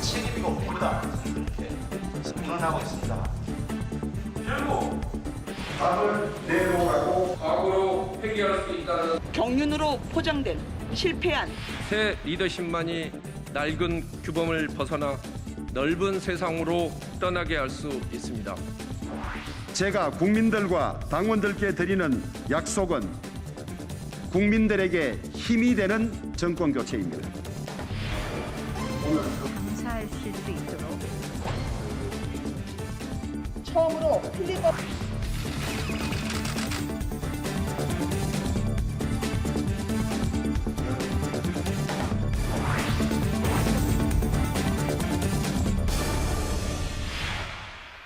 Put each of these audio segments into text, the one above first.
책임이 없다. 비난하고 있습니다. 결국 답을 내놓으라고 과거로 회귀할 수 있다는 경륜으로 포장된 실패한 새 리더십만이 낡은 규범을 벗어나 넓은 세상으로 떠나게 할 수 있습니다. 제가 국민들과 당원들께 드리는 약속은 국민들에게 힘이 되는 정권 교체입니다. 감사하실 수 있도록 처음으로 필리버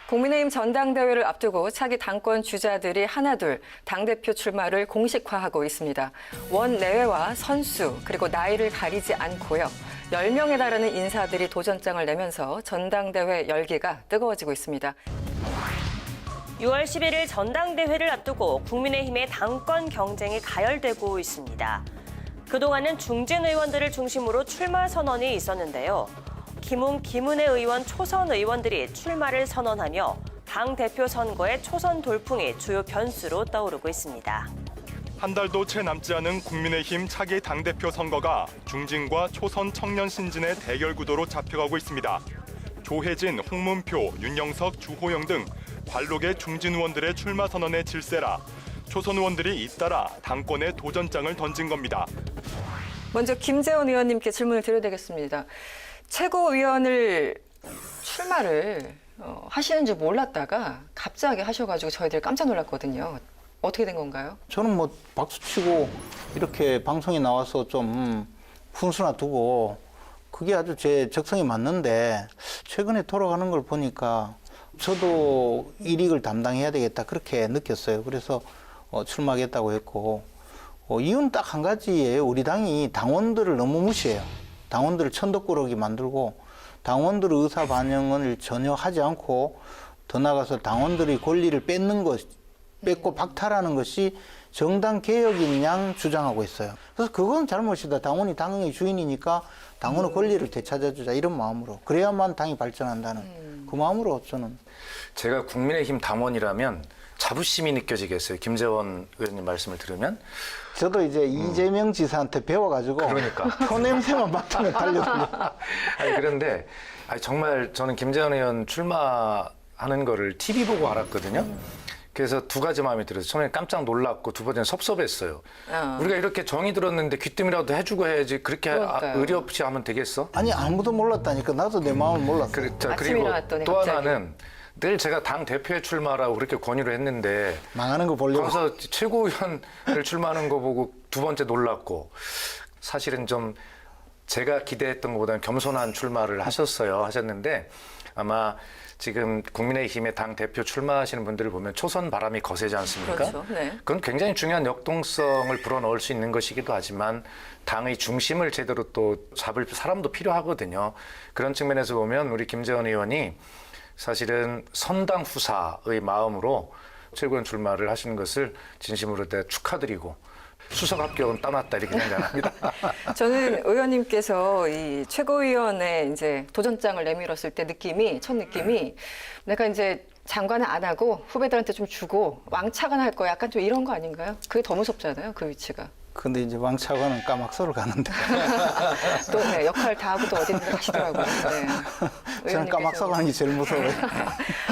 국민의힘 전당대회를 앞두고 차기 당권 주자들이 하나둘 당대표 출마를 공식화하고 있습니다. 원내외와 선수 그리고 나이를 가리지 않고요. 10명에 달하는 인사들이 도전장을 내면서 전당대회 열기가 뜨거워지고 있습니다. 6월 11일 전당대회를 앞두고 국민의힘의 당권 경쟁이 가열되고 있습니다. 그동안은 중진 의원들을 중심으로 출마 선언이 있었는데요. 김은혜 의원 초선 의원들이 출마를 선언하며 당대표 선거의 초선 돌풍이 주요 변수로 떠오르고 있습니다. 한 달도 채 남지 않은 국민의힘 차기 당대표 선거가 중진과 초선 청년 신진의 대결 구도로 잡혀가고 있습니다. 조혜진, 홍문표, 윤영석, 주호영 등 관록의 중진 의원들의 출마 선언의 질세라 초선 의원들이 잇따라 당권에 도전장을 던진 겁니다. 먼저 김재원 의원님께 질문을 드려야 되겠습니다. 최고위원을 출마를 하시는 줄 몰랐다가 갑자기 하셔가지고 저희들 깜짝 놀랐거든요. 어떻게 된 건가요? 저는 뭐 박수치고 이렇게 방송에 나와서 좀 훈수나 두고 그게 아주 제 적성에 맞는데 최근에 돌아가는 걸 보니까 저도 일익을 담당해야 되겠다 그렇게 느꼈어요. 그래서 출마하겠다고 했고 이유는 딱 한 가지예요. 우리 당이 당원들을 너무 무시해요. 당원들을 천덕꾸러기 만들고 당원들의 의사 반영을 전혀 하지 않고 더 나아가서 당원들의 권리를 뺏고 박탈하는 것이 정당 개혁인 양 주장하고 있어요. 그래서 그건 잘못이다. 당원이 당의 주인이니까 당원의 권리를 되찾아주자 이런 마음으로 그래야만 당이 발전한다는 그 마음으로 저는. 제가 국민의힘 당원이라면 자부심이 느껴지겠어요. 김재원 의원님 말씀을 들으면. 저도 이제 이재명 지사한테 배워가지고 그러니까 표 냄새만 맡으면 달려들고. 아니 그런데 정말 저는 김재원 의원 출마하는 거를 TV 보고 알았거든요. 그래서 두 가지 마음이 들어서 처음에 깜짝 놀랐고 두 번째는 섭섭했어요. 우리가 이렇게 정이 들었는데 귀뜸이라도 해주고 해야지 그렇게 의리 없이 하면 되겠어? 아니 아무도 몰랐다니까. 나도 내 마음을 몰랐어. 그리고 또 하나는 늘 제가 당 대표에 출마라고 그렇게 권유를 했는데 망하는 거 보려고. 그래서 최고위원을 출마하는 거 보고 두 번째 놀랐고 사실은 좀 제가 기대했던 것보다는 겸손한 출마를 하셨는데 아마 지금 국민의힘의 당 대표 출마하시는 분들을 보면 초선 바람이 거세지 않습니까? 그렇죠. 네. 그건 굉장히 중요한 역동성을 불어넣을 수 있는 것이기도 하지만 당의 중심을 제대로 또 잡을 사람도 필요하거든요. 그런 측면에서 보면 우리 김재원 의원이 사실은 선당 후사의 마음으로 최고위원 출마를 하시는 것을 진심으로 축하드리고 수석 합격은 따놨다 이렇게 생각합니다. 저는 의원님께서 이 최고위원회 이제 도전장을 내밀었을 때 첫 느낌이 내가 이제 장관은 안 하고 후배들한테 좀 주고 왕차관 할 거야. 약간 좀 이런 거 아닌가요? 그게 더 무섭잖아요. 그 위치가. 근데 이제 왕차관은 까막서로 가는데. 또 네, 역할 다 하고 또 어디든가 가시더라고요. 네. 저는 까막서 가는 게 제일 무서워요.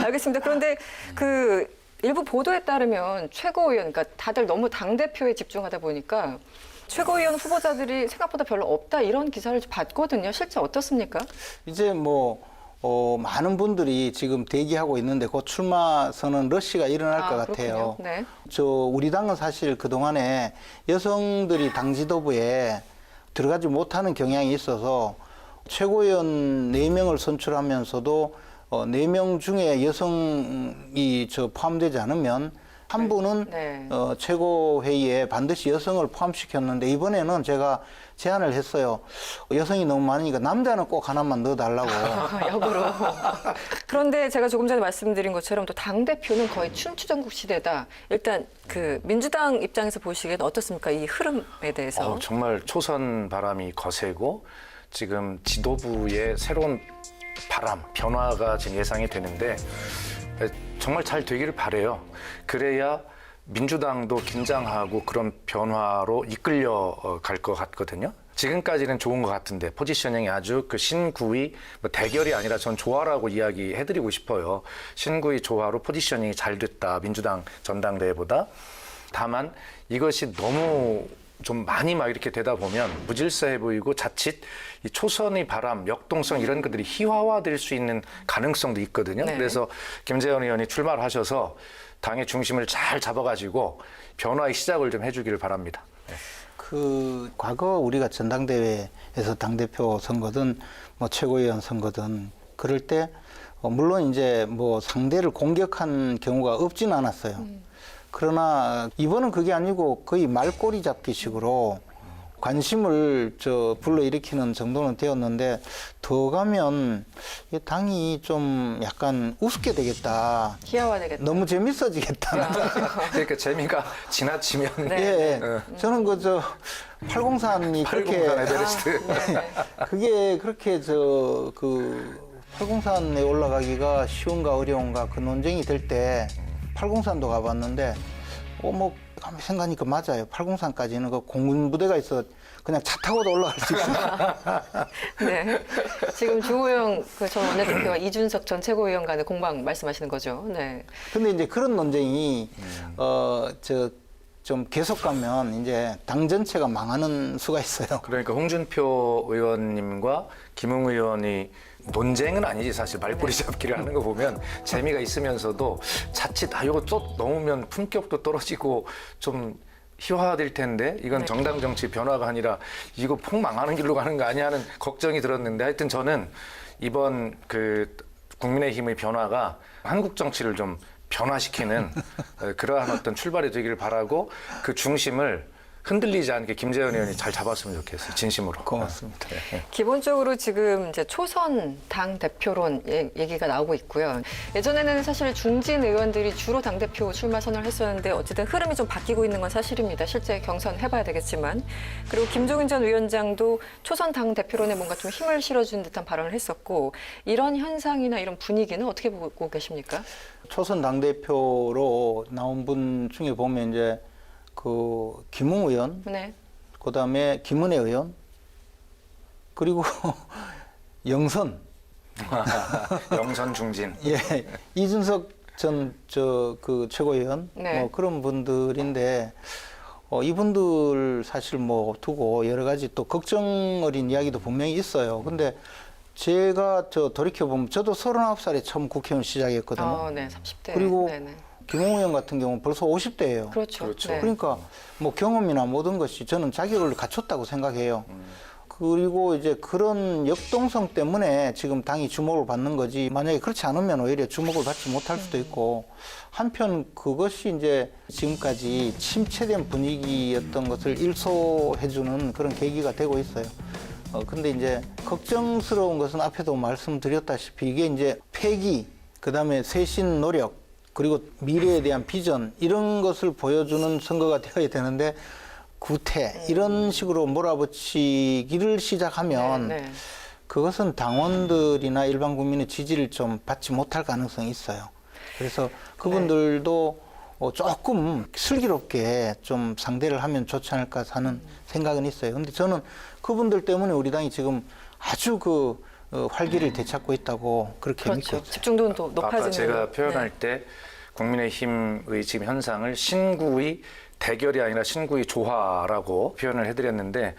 알겠습니다. 그런데 그 일부 보도에 따르면 최고위원, 그러니까 다들 너무 당대표에 집중하다 보니까 최고위원 후보자들이 생각보다 별로 없다 이런 기사를 봤거든요. 실제 어떻습니까? 이제 많은 분들이 지금 대기하고 있는데 곧 출마 선언 러시가 일어날 것 같아요. 네. 우리 당은 사실 그동안에 여성들이 당 지도부에 들어가지 못하는 경향이 있어서 최고위원 4명을 선출하면서도 4명 중에 여성이 포함되지 않으면 한 분은 네. 최고회의에 반드시 여성을 포함시켰는데 이번에는 제가 제안을 했어요. 여성이 너무 많으니까 남자는 꼭 하나만 넣어달라고. 역으로. 그런데 제가 조금 전에 말씀드린 것처럼 또 당대표는 거의 춘추전국 시대다. 일단 그 민주당 입장에서 보시기에는 어떻습니까? 이 흐름에 대해서. 정말 초선 바람이 거세고 지금 지도부의 새로운 바람, 변화가 지금 예상이 되는데 정말 잘 되기를 바라요. 그래야 민주당도 긴장하고 그런 변화로 이끌려 갈 것 같거든요. 지금까지는 좋은 것 같은데 포지셔닝이 아주 그 신구위 뭐 대결이 아니라 전 조화라고 이야기해드리고 싶어요. 신구위 조화로 포지셔닝이 잘 됐다. 민주당 전당대회보다. 다만 이것이 너무 좀 많이 막 이렇게 되다 보면 무질서해 보이고 자칫 이 초선의 바람, 역동성 이런 것들이 희화화될 수 있는 가능성도 있거든요. 네. 그래서 김재원 의원이 출마를 하셔서 당의 중심을 잘 잡아가지고 변화의 시작을 좀 해주기를 바랍니다. 네. 그 과거 우리가 전당대회에서 당대표 선거든 뭐 최고위원 선거든 그럴 때 물론 이제 뭐 상대를 공격한 경우가 없진 않았어요. 그러나 이번은 그게 아니고 거의 말꼬리 잡기식으로 관심을 불러일으키는 정도는 되었는데 더 가면 이 당이 좀 약간 우습게 되겠다. 희화화되겠다. 너무 재밌어지겠다. 그러니까 재미가 지나치면 네. 저는 803이 803 에베레스트. 그게 그렇게 803에 올라가기가 쉬운가 어려운가 그 논쟁이 될 때 803도 가봤는데 뭐 생각하니까 맞아요. 803까지는 그 공군부대가 있어 그냥 차 타고도 올라갈 수 있어요. 네. 지금 주호영 전 원내대표와 이준석 전 최고위원 간의 공방 말씀하시는 거죠. 네. 근데 이제 그런 논쟁이 좀 계속 가면 이제 당 전체가 망하는 수가 있어요. 그러니까 홍준표 의원님과 김웅 의원이 논쟁은 아니지 사실 말꼬리 잡기를 하는 거 보면 재미가 있으면서도 자칫 이거 또 넣으면 품격도 떨어지고 좀 희화화될 텐데 이건 정당 정치 변화가 아니라 이거 폭망하는 길로 가는 거 아니야 하는 걱정이 들었는데 하여튼 저는 이번 그 국민의힘의 변화가 한국 정치를 좀 변화시키는 그러한 어떤 출발이 되기를 바라고 그 중심을 흔들리지 않게 김재원 의원이 잘 잡았으면 좋겠어요. 진심으로. 고맙습니다. 네. 기본적으로 지금 이제 초선 당 대표론 얘기가 나오고 있고요. 예전에는 사실 중진 의원들이 주로 당 대표 출마 선언을 했었는데 어쨌든 흐름이 좀 바뀌고 있는 건 사실입니다. 실제 경선 해봐야 되겠지만 그리고 김종인 전 위원장도 초선 당 대표론에 뭔가 좀 힘을 실어준 듯한 발언을 했었고 이런 현상이나 이런 분위기는 어떻게 보고 계십니까? 초선 당 대표로 나온 분 중에 보면 이제 김웅 의원, 네. 그다음에 김은혜 의원, 그리고 영선 중진. 예, 이준석 전 최고위원, 네. 뭐 그런 분들인데 이분들 사실 뭐 두고 여러 가지 또 걱정 어린 이야기도 분명히 있어요. 근데 제가 돌이켜 보면 저도 39살에 처음 국회의원 시작했거든요. 네, 30대. 그리고 네네. 김웅 의원 같은 경우는 벌써 50대예요. 그렇죠. 네. 그러니까 뭐 경험이나 모든 것이 저는 자격을 갖췄다고 생각해요. 그리고 이제 그런 역동성 때문에 지금 당이 주목을 받는 거지 만약에 그렇지 않으면 오히려 주목을 받지 못할 수도 있고 한편 그것이 이제 지금까지 침체된 분위기였던 것을 일소해주는 그런 계기가 되고 있어요. 근데 이제 걱정스러운 것은 앞에도 말씀드렸다시피 이게 이제 패기, 그다음에 쇄신 노력, 그리고 미래에 대한 비전 이런 것을 보여주는 선거가 되어야 되는데 구태 이런 식으로 몰아붙이기를 시작하면 그것은 당원들이나 일반 국민의 지지를 좀 받지 못할 가능성이 있어요. 그래서 그분들도 조금 슬기롭게 좀 상대를 하면 좋지 않을까 하는 생각은 있어요. 근데 저는 그분들 때문에 우리 당이 지금 아주 활기를 되찾고 있다고 그렇게 믿고 있어요. 집중도는 높아지는. 아까 제가 표현할 때 국민의힘의 지금 현상을 신구의 대결이 아니라 신구의 조화라고 표현을 해드렸는데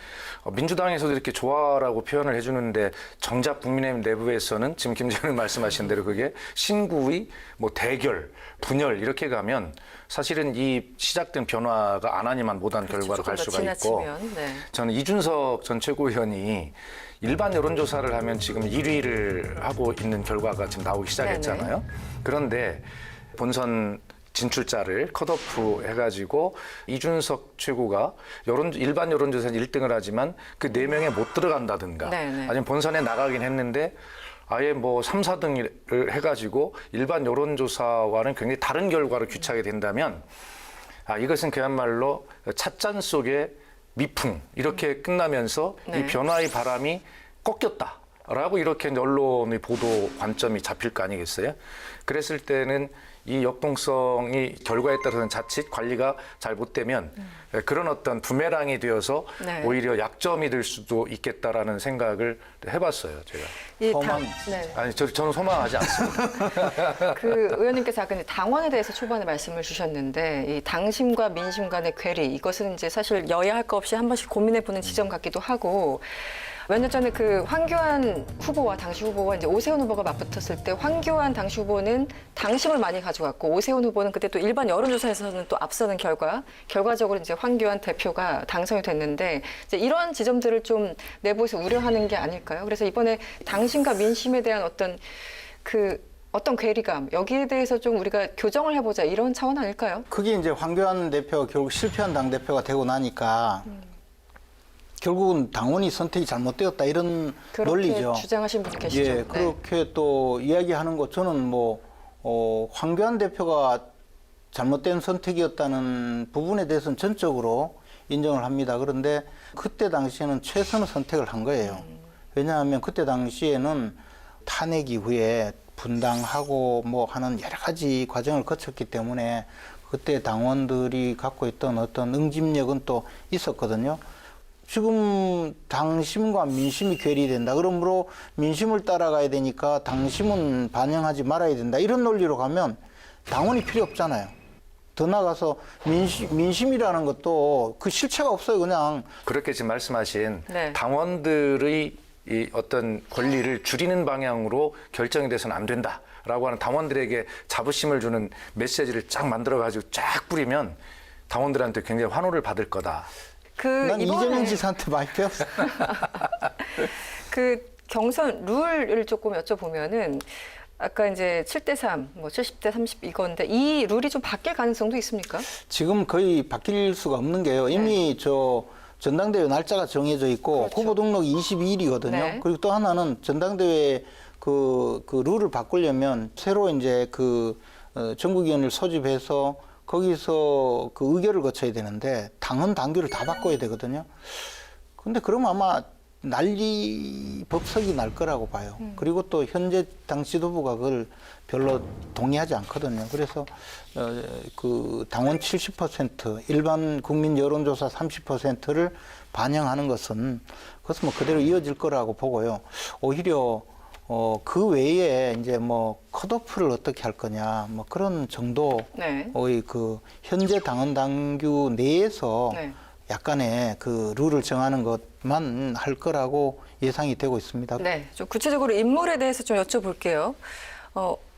민주당에서도 이렇게 조화라고 표현을 해주는데 정작 국민의힘 내부에서는 지금 김재원 의원 말씀하신 대로 그게 신구의 뭐 대결, 분열 이렇게 가면 사실은 이 시작된 변화가 안 하니만 못한 결과로 갈 수가 있고 저는 이준석 전 최고위원이 일반 여론조사를 하면 지금 1위를 하고 있는 결과가 지금 나오기 시작했잖아요. 그런데 본선 진출자를 컷오프 해가지고 이준석 최고가 일반 여론조사에서 1등을 하지만 그 4명에 못 들어간다든가 네네. 아니면 본선에 나가긴 했는데 아예 뭐 3, 4등을 해가지고 일반 여론조사와는 굉장히 다른 결과를 귀차게 된다면 이것은 그야말로 찻잔 속의 미풍 이렇게 끝나면서 네. 이 변화의 바람이 꺾였다라고 이렇게 언론의 보도 관점이 잡힐 거 아니겠어요? 그랬을 때는 이 역동성이 결과에 따라서는 자칫 관리가 잘못되면 그런 어떤 부메랑이 되어서 네. 오히려 약점이 될 수도 있겠다라는 생각을 해봤어요, 제가. 네. 아니, 저는 소망하지 않습니다. 그 의원님께서 아까 이제 당원에 대해서 초반에 말씀을 주셨는데 이 당심과 민심 간의 괴리 이것은 이제 사실 여야 할 거 없이 한 번씩 고민해보는 지점 같기도 하고 몇 년 전에 그 황교안 후보와 당시 후보와 이제 오세훈 후보가 맞붙었을 때 황교안 당시 후보는 당심을 많이 가져갔고 오세훈 후보는 그때 또 일반 여론조사에서는 또 앞서는 결과적으로 이제 황교안 대표가 당선이 됐는데 이제 이런 지점들을 좀 내부에서 우려하는 게 아닐까요? 그래서 이번에 당심과 민심에 대한 어떤 괴리감 여기에 대해서 좀 우리가 교정을 해보자 이런 차원 아닐까요? 그게 이제 황교안 대표가 결국 실패한 당대표가 되고 나니까 결국은 당원이 선택이 잘못되었다 이런 논리죠. 그렇게 주장하신 분도 계시죠. 예, 그렇게 또 이야기하는 거 저는 황교안 대표가 잘못된 선택이었다는 부분에 대해서는 전적으로 인정을 합니다. 그런데 그때 당시에는 최선의 선택을 한 거예요. 왜냐하면 그때 당시에는 탄핵 이후에 분당하고 하는 여러 가지 과정을 거쳤기 때문에 그때 당원들이 갖고 있던 어떤 응집력은 또 있었거든요. 지금 당심과 민심이 괴리된다. 그러므로 민심을 따라가야 되니까 당심은 반영하지 말아야 된다. 이런 논리로 가면 당원이 필요 없잖아요. 더 나아가서 민심이라는 것도 그 실체가 없어요. 그냥. 그렇게 지금 말씀하신 네. 당원들의 이 어떤 권리를 줄이는 방향으로 결정이 돼서는 안 된다라고 하는 당원들에게 자부심을 주는 메시지를 쫙 만들어가지고 쫙 뿌리면 당원들한테 굉장히 환호를 받을 거다. 난 이재명 지사한테 많이 배웠어. 그 경선 룰을 조금 여쭤보면은 아까 이제 7대3, 70대 30 이건데 이 룰이 좀 바뀔 가능성도 있습니까? 지금 거의 바뀔 수가 없는 게요. 이미 전당대회 날짜가 정해져 있고 그렇죠. 후보 등록이 22일이거든요. 네. 그리고 또 하나는 전당대회 그 룰을 바꾸려면 새로 이제 전국위원회를 소집해서 거기서 그 의결을 거쳐야 되는데 당헌 당규를 다 바꿔야 되거든요. 근데 그러면 아마 법석이 날 거라고 봐요. 그리고 또 현재 당 지도부가 그걸 별로 동의하지 않거든요. 그래서 그 당원 70%, 일반 국민 여론조사 30%를 반영하는 것은 그것은 그대로 이어질 거라고 보고요. 오히려 그 외에 이제 컷오프를 어떻게 할 거냐, 그런 정도의 네. 그 현재 당헌 당규 내에서 네. 약간의 그 룰을 정하는 것만 할 거라고 예상이 되고 있습니다. 네, 좀 구체적으로 인물에 대해서 좀 여쭤볼게요.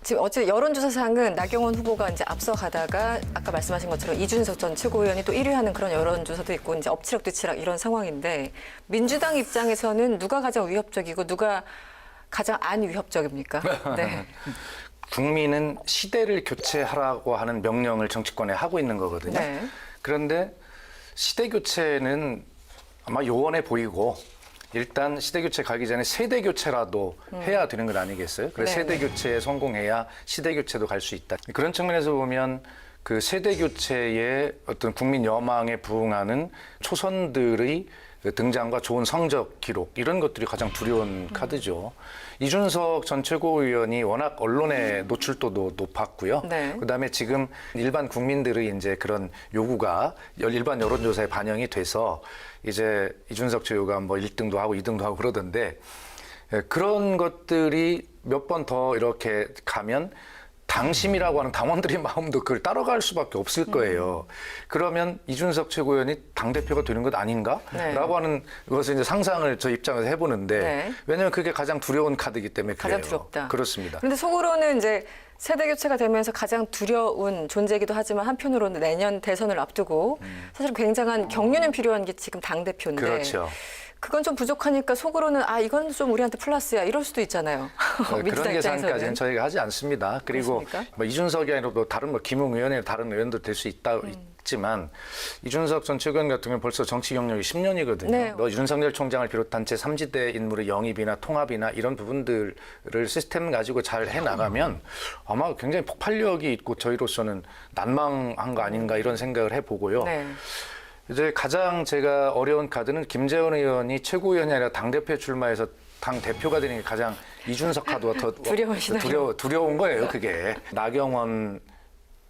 지금 어제 여론조사상은 나경원 후보가 이제 앞서가다가 아까 말씀하신 것처럼 이준석 전 최고위원이 또 1위 하는 그런 여론조사도 있고 이제 엎치락뒤치락 이런 상황인데 민주당 입장에서는 누가 가장 위협적이고 누가 가장 안 위협적입니까? 네. 국민은 시대를 교체하라고 하는 명령을 정치권에 하고 있는 거거든요. 네. 그런데 시대 교체는 아마 요원해 보이고 일단 시대 교체 가기 전에 세대 교체라도 해야 되는 건 아니겠어요? 그래서 네네. 세대 교체에 성공해야 시대 교체도 갈 수 있다. 그런 측면에서 보면 그 세대 교체의 어떤 국민 여망에 부응하는 초선들의 등장과 좋은 성적 기록 이런 것들이 가장 두려운 카드죠. 이준석 전 최고위원이 워낙 언론의 노출도도 높았고요. 네. 그다음에 지금 일반 국민들의 이제 그런 요구가 일반 여론조사에 반영이 돼서 이제 이준석 최고가 1등도 하고 2등도 하고 그러던데 그런 것들이 몇 번 더 이렇게 가면 당심이라고 하는 당원들의 마음도 그걸 따라갈 수밖에 없을 거예요. 그러면 이준석 최고위원이 당대표가 되는 것 아닌가? 네. 라고 하는 것을 이제 상상을 저 입장에서 해보는데 네. 왜냐하면 그게 가장 두려운 카드이기 때문에 그래요. 가장 두렵다. 그렇습니다. 그런데 속으로는 이제 세대 교체가 되면서 가장 두려운 존재이기도 하지만 한편으로는 내년 대선을 앞두고 사실 굉장한 격려는 필요한 게 지금 당대표인데 그렇죠. 그건 좀 부족하니까 속으로는 아 이건 좀 우리한테 플러스야 이럴 수도 있잖아요. 그런 민주당 계산까지는 입장에서는. 저희가 하지 않습니다. 그리고 그렇습니까? 뭐 이준석이 아니라도 다른 뭐 김웅 의원이나 다른 의원도 될 수 있지만 이준석 전 최고위원 같은 경우는 벌써 정치 경력이 10년이거든요. 네. 윤석열 총장을 비롯한 제3지대 인물의 영입이나 통합이나 이런 부분들을 시스템 가지고 잘 해나가면 아마 굉장히 폭발력이 있고 저희로서는 난망한 거 아닌가 이런 생각을 해보고요. 네. 이제 가장 제가 어려운 카드는 김재원 의원이 최고위원이 아니라 당대표에 출마해서 당 대표가 되는 게 가장 이준석 카드와 더 두려우시나요? 두려운 거예요, 그게. 나경원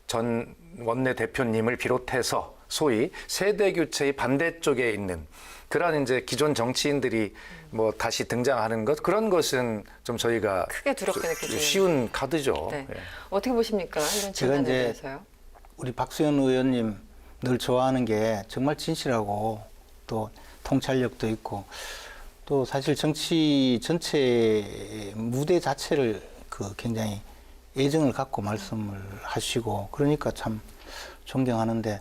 전 원내대표님을 비롯해서 소위 세대 교체의 반대쪽에 있는 그런 이제 기존 정치인들이 뭐 다시 등장하는 것 그런 것은 좀 저희가 크게 두렵게 느껴지는. 쉬운 카드죠. 네. 예. 어떻게 보십니까? 이런 제가 진단에 이제 대해서요. 우리 박수현 의원님 늘 좋아하는 게 정말 진실하고 또 통찰력도 있고 또 사실 정치 전체 무대 자체를 그 굉장히 애정을 갖고 말씀을 하시고 그러니까 참 존경하는데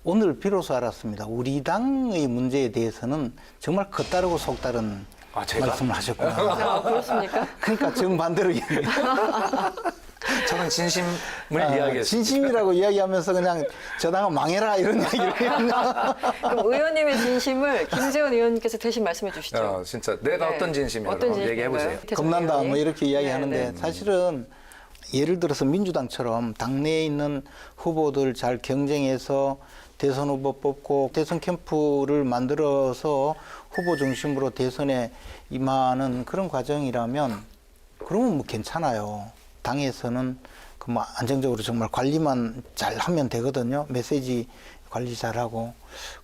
오늘 비로소 알았습니다. 우리 당의 문제에 대해서는 정말 겉다르고 속다른 제가? 말씀을 하셨구나. 아, 그렇습니까? 그러니까 정반대로 이야기해요. 저는 진심을 이야기했습니다. 진심이라고 이야기하면서 그냥 저 당은 망해라 이런 이야기를 했나. 그럼 의원님의 진심을 김재원 의원님께서 대신 말씀해 주시죠. 진짜 내가 네. 어떤 진심이라고 어떤 진심인가요? 얘기해 보세요. 겁난다 뭐 이렇게 이야기하는데 네, 네. 사실은 예를 들어서 민주당처럼 당내에 있는 후보들 잘 경쟁해서 대선 후보 뽑고 대선 캠프를 만들어서 후보 중심으로 대선에 임하는 그런 과정이라면 그러면 뭐 괜찮아요. 당에서는 그 뭐 안정적으로 정말 관리만 잘 하면 되거든요. 메시지 관리 잘하고.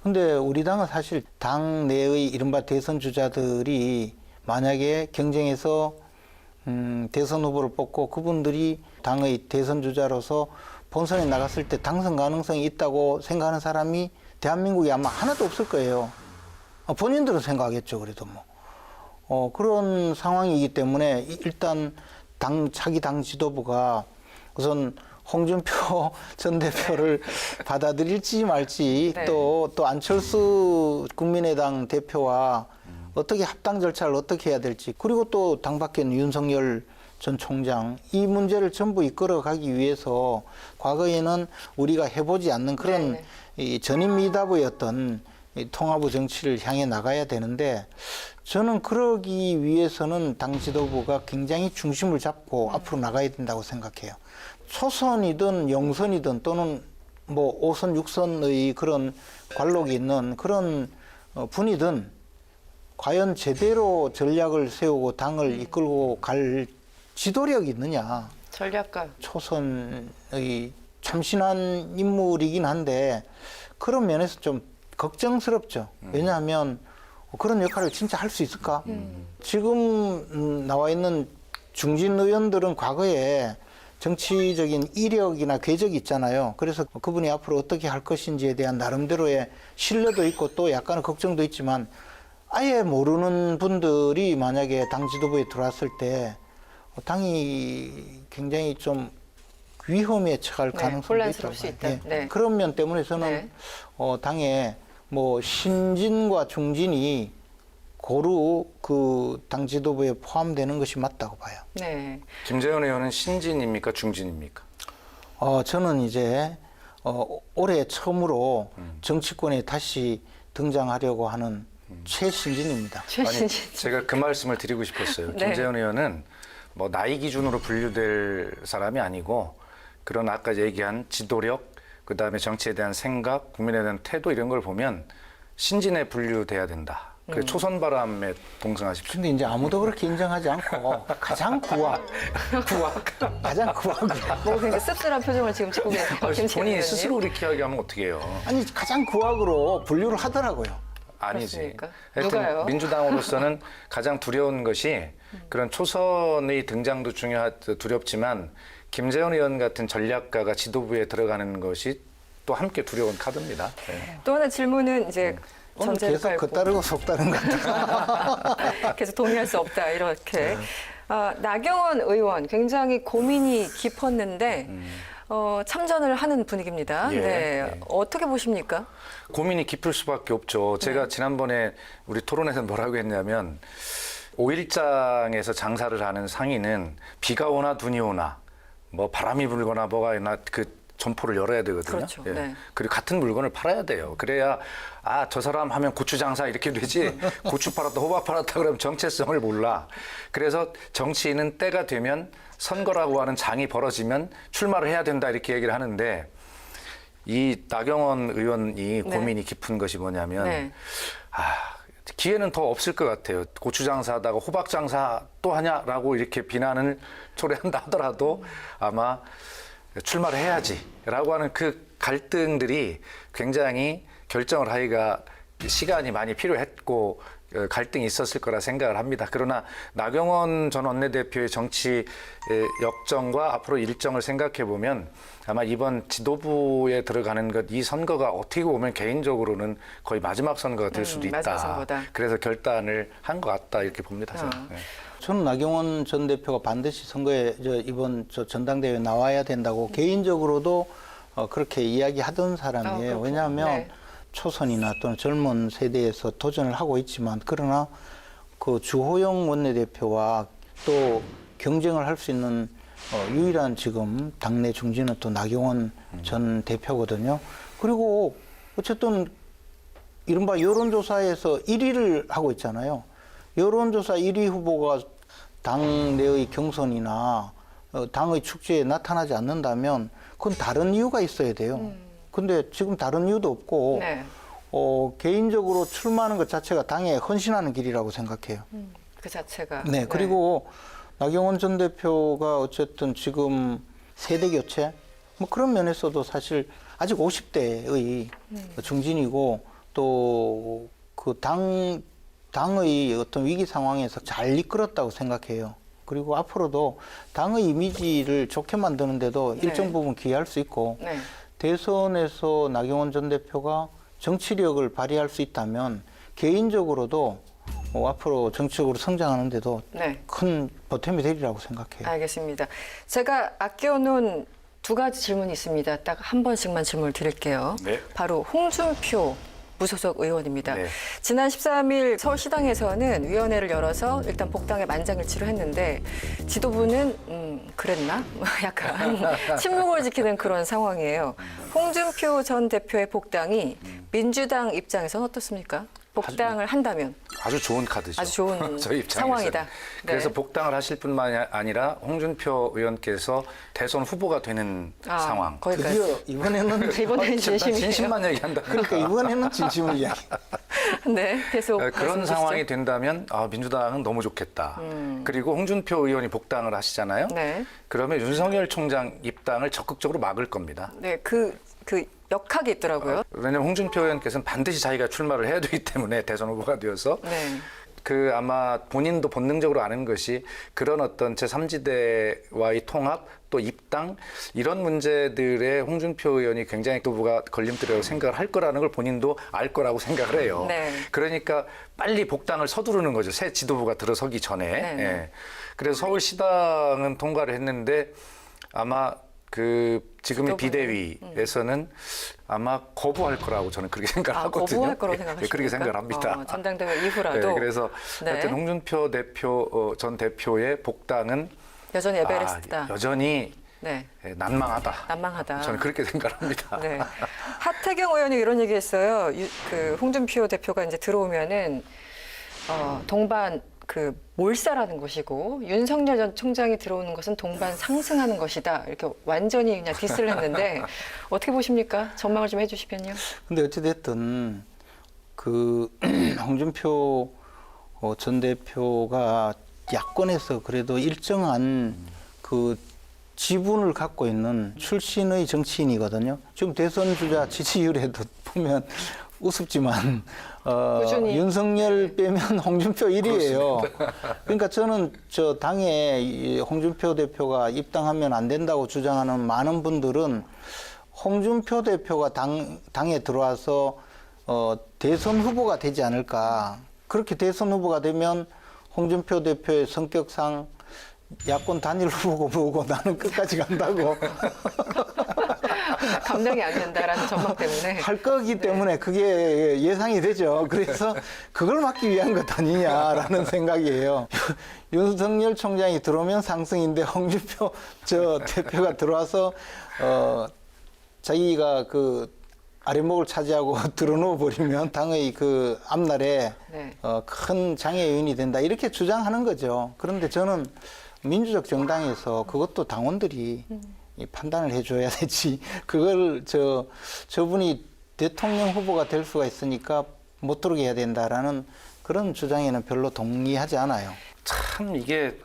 근데 우리 당은 사실 당 내의 이른바 대선 주자들이 만약에 경쟁해서 대선 후보를 뽑고 그분들이 당의 대선 주자로서 본선에 나갔을 때 당선 가능성이 있다고 생각하는 사람이 대한민국에 아마 하나도 없을 거예요. 본인들은 생각하겠죠. 그래도 뭐. 그런 상황이기 때문에 일단 차기 당 지도부가 우선 홍준표 전 대표를 받아들일지 말지 네. 또 안철수 국민의당 대표와 어떻게 합당 절차를 어떻게 해야 될지 그리고 또 당 밖에 있는 윤석열 전 총장 이 문제를 전부 이끌어가기 위해서 과거에는 우리가 해보지 않는 그런 네, 이 전임 미답의 어떤 이 통합의 정치를 향해 나가야 되는데 저는 그러기 위해서는 당 지도부가 굉장히 중심을 잡고 앞으로 나가야 된다고 생각해요. 초선이든 영선이든 또는 뭐 5선, 6선의 그런 관록이 있는 그런 분이든 과연 제대로 전략을 세우고 당을 이끌고 갈 지도력이 있느냐. 전략가. 초선의 참신한 인물이긴 한데 그런 면에서 좀 걱정스럽죠. 왜냐하면 그런 역할을 진짜 할 수 있을까? 지금 나와 있는 중진 의원들은 과거에 정치적인 이력이나 궤적이 있잖아요. 그래서 그분이 앞으로 어떻게 할 것인지에 대한 나름대로의 신뢰도 있고 또 약간의 걱정도 있지만 아예 모르는 분들이 만약에 당 지도부에 들어왔을 때 당이 굉장히 좀 위험에 처할 가능성도 혼란스러울 수 있다고 있다. 봐요. 네. 그런 면 때문에 저는 당에 뭐 신진과 중진이 고루 그 당 지도부에 포함되는 것이 맞다고 봐요. 네. 김재원 의원은 신진입니까 중진입니까? 저는 이제 올해 처음으로 정치권에 다시 등장하려고 하는 최신진입니다. 최신진. 제가 그 말씀을 드리고 싶었어요. 네. 김재원 의원은 뭐 나이 기준으로 분류될 사람이 아니고 그런 아까 얘기한 지도력, 그다음에 정치에 대한 생각, 국민에 대한 태도 이런 걸 보면 신진에 분류돼야 된다. 그 초선바람에 동승하십시오. 근데 이제 아무도 그렇게 인정하지 않고 가장 가장 구악으로. 뭐 그러니까 씁쓸한 표정을 지금 짓고 계세요. 김재원 본인이 의원님. 스스로 그렇게 이야기하면 어떻게 해요? 아니 가장 구악으로 분류를 하더라고요. 아니지. 그렇습니까? 하여튼 누가요? 민주당으로서는 가장 두려운 것이 그런 초선의 등장도 두렵지만 김재원 의원 같은 전략가가 지도부에 들어가는 것이 또 함께 두려운 카드입니다. 네. 또 하나 질문은 이제 오늘 전제를 계속 깔고 겉다르고 속다른 것 같아요. 계속 동의할 수 없다 이렇게. 나경원 의원 굉장히 고민이 깊었는데 참전을 하는 분위기입니다. 예, 네. 예. 어떻게 보십니까? 고민이 깊을 수밖에 없죠. 제가 지난번에 우리 토론에서 뭐라고 했냐면 5일장에서 장사를 하는 상인은 비가 오나 눈이 오나 뭐 바람이 불거나 뭐가 있나 그 점포를 열어야 되거든요. 그렇죠. 예. 네. 그리고 같은 물건을 팔아야 돼요. 그래야 저 사람 하면 고추 장사 이렇게 되지 고추 팔았다 호박 팔았다 그러면 정체성을 몰라. 그래서 정치인은 때가 되면 선거라고 하는 장이 벌어지면 출마를 해야 된다 이렇게 얘기를 하는데 이 나경원 의원이 고민이 깊은 것이 뭐냐면 네. 기회는 더 없을 것 같아요. 고추 장사하다가 호박 장사 또 하냐라고 이렇게 비난을 초래한다 하더라도 아마 출마를 해야지라고 하는 그 갈등들이 굉장히 결정을 하기가 시간이 많이 필요했고 갈등이 있었을 거라 생각을 합니다. 그러나 나경원 전 원내대표의 정치 역정과 앞으로 일정을 생각해 보면 아마 이번 지도부에 들어가는 것 이 선거가 어떻게 보면 개인적으로는 거의 마지막 선거가 될 수도 있다. 마지막 선거다. 그래서 결단을 한 것 같다 이렇게 봅니다. 저는. 네. 저는 나경원 전 대표가 반드시 선거에 이번 전당대회에 나와야 된다고 개인적으로도 그렇게 이야기하던 사람이에요. 왜냐하면 네. 초선이나 또는 젊은 세대에서 도전을 하고 있지만 그러나 그 주호영 원내대표와 또 경쟁을 할 수 있는 유일한 지금 당내 중진은 또 나경원 전 대표거든요. 그리고 어쨌든 이른바 여론조사에서 1위를 하고 있잖아요. 여론조사 1위 후보가 당내의 경선이나 당의 축제에 나타나지 않는다면 그건 다른 이유가 있어야 돼요. 근데 지금 다른 이유도 없고 네. 개인적으로 출마하는 것 자체가 당에 헌신하는 길이라고 생각해요. 그 자체가. 네, 그리고 나경원 전 대표가 어쨌든 지금 세대 교체 뭐 그런 면에서도 사실 아직 50대의 중진이고 또 그 당의 어떤 위기 상황에서 잘 이끌었다고 생각해요. 그리고 앞으로도 당의 이미지를 좋게 만드는데도 네. 일정 부분 기여할 수 있고 네. 대선에서 나경원 전 대표가 정치력을 발휘할 수 있다면 개인적으로도 앞으로 정치적으로 성장하는데도 네. 큰 보탬이 되리라고 생각해요. 알겠습니다. 제가 아껴놓은 두 가지 질문이 있습니다. 딱 한 번씩만 질문을 드릴게요. 네. 바로 홍준표 무소속 의원입니다. 네. 지난 13일 서울시당에서는 위원회를 열어서 일단 복당에 만장일치를 했는데 지도부는 그랬나? 약간 침묵을 지키는 그런 상황이에요. 홍준표 전 대표의 복당이 민주당 입장에서는 어떻습니까? 복당을 한다면 아주 좋은 카드죠. 아주 좋은 저희 입장에서는. 상황이다. 그래서 네. 복당을 하실 뿐만 아니라 홍준표 의원께서 대선 후보가 되는 상황. 거기까지. 드디어 이번에는 이번에는 진심이에요. 진심만 얘기한다. 그러니까 이번에는 진심을 이야기. 네, 계속 그런 말씀 상황이 주시죠. 된다면 민주당은 너무 좋겠다. 그리고 홍준표 의원이 복당을 하시잖아요. 네. 그러면 윤석열 총장 입당을 적극적으로 막을 겁니다. 네, 그 역학이 있더라고요. 왜냐하면 홍준표 의원께서는 반드시 자기가 출마를 해야 되기 때문에 대선 후보가 되어서 네. 그 아마 본인도 본능적으로 아는 것이 그런 어떤 제3지대와의 통합 또 입당 이런 문제들에 홍준표 의원이 굉장히 후보가 걸림돌이라고 생각을 할 거라는 걸 본인도 알 거라고 생각을 해요. 네. 그러니까 빨리 복당을 서두르는 거죠. 새 지도부가 들어서기 전에. 네, 네. 예. 그래서 서울시당은 통과를 했는데 아마 그 지금의 비대위에서는 아마 거부할 거라고 저는 그렇게 생각하거든요. 거부할 거라고 생각하십니까? 그렇게 생각을 합니다. 전당대회 이후라도. 네, 그래서 네. 하여튼 홍준표 전 대표의 복당은 여전히 에베레스트다. 여전히 네. 난망하다. 난망하다. 저는 그렇게 생각합니다. 네. 하태경 의원이 이런 얘기했어요. 그 홍준표 대표가 이제 들어오면은 동반 몰살하는 것이고 윤석열 전 총장이 들어오는 것은 동반 상승하는 것이다. 이렇게 완전히 그냥 디스를 했는데 어떻게 보십니까? 전망을 좀 해주시면요. 근데 어찌됐든 그 홍준표 전 대표가 야권에서 그래도 일정한 그 지분을 갖고 있는 출신의 정치인이거든요. 지금 대선 주자 지지율에도 보면 우습지만 윤석열 빼면 홍준표 1위예요. 그러니까 저는 저 당에 홍준표 대표가 입당하면 안 된다고 주장하는 많은 분들은 홍준표 대표가 당에 들어와서 대선 후보가 되지 않을까. 그렇게 대선 후보가 되면 홍준표 대표의 성격상 야권 단일 후보고 뭐고 나는 끝까지 간다고 감당이 안 된다라는 전망 때문에. 할 거기 때문에 그게 예상이 되죠. 그래서 그걸 막기 위한 것 아니냐라는 생각이에요. 윤석열 총장이 들어오면 상승인데 홍준표 대표가 들어와서 자기가 그 아랫목을 차지하고 들어놓아 버리면 당의 그 앞날에 네. 큰 장애 요인이 된다 이렇게 주장하는 거죠. 그런데 저는 민주적 정당에서 그것도 당원들이 이 판단을 해줘야 되지. 그걸 저분이 대통령 후보가 될 수가 있으니까 못 들어오게 해야 된다라는 그런 주장에는 별로 동의하지 않아요. 참 이게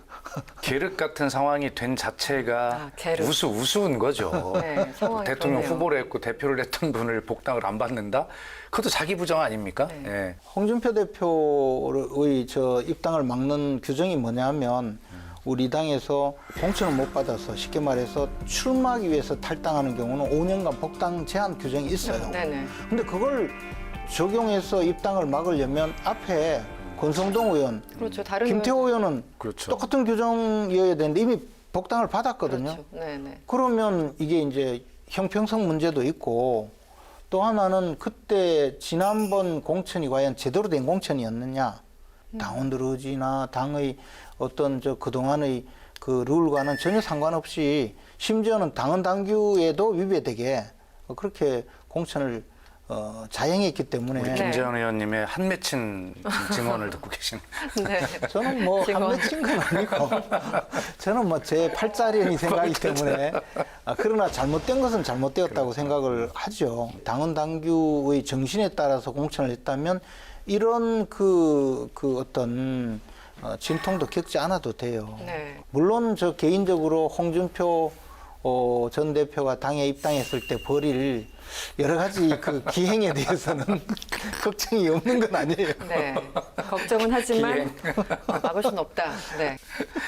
계륵 같은 상황이 된 자체가 계륵. 우스운 거죠. 네, 상황이 대통령 그러네요. 후보를 했고 대표를 했던 분을 복당을 안 받는다? 그것도 자기 부정 아닙니까? 네. 예. 홍준표 대표의 입당을 막는 규정이 뭐냐면 우리 당에서 공천을 못 받아서 쉽게 말해서 출마하기 위해서 탈당하는 경우는 5년간 복당 제한 규정이 있어요. 네네. 근데 그걸 적용해서 입당을 막으려면 앞에 권성동 의원, 그렇죠. 다른 김태호 의원은 그렇죠. 똑같은 규정이어야 되는데 이미 복당을 받았거든요. 그렇죠. 네네. 그러면 이게 이제 형평성 문제도 있고 또 하나는 그때 지난번 공천이 과연 제대로 된 공천이었느냐. 당원들 의지나 당의 어떤 그동안의 그 룰과는 전혀 상관없이 심지어는 당헌 당규에도 위배되게 그렇게 공천을 자행했기 때문에 우리 김재원 의원님의 한 맺힌 증언을 듣고 계시는. 네. 저는 뭐 증언. 한 맺힌 건 아니고 저는 뭐 제 팔자련이 생각이기 때문에 그러나 잘못된 것은 잘못되었다고 생각을 하죠. 당헌 당규의 정신에 따라서 공천을 했다면 이런 그 어떤 진통도 겪지 않아도 돼요. 네. 물론 저 개인적으로 홍준표 전 대표가 당에 입당했을 때 벌일 여러 가지 그 기행에 대해서는 걱정이 없는 건 아니에요. 네. 걱정은 하지만 막을 수는 없다. 네.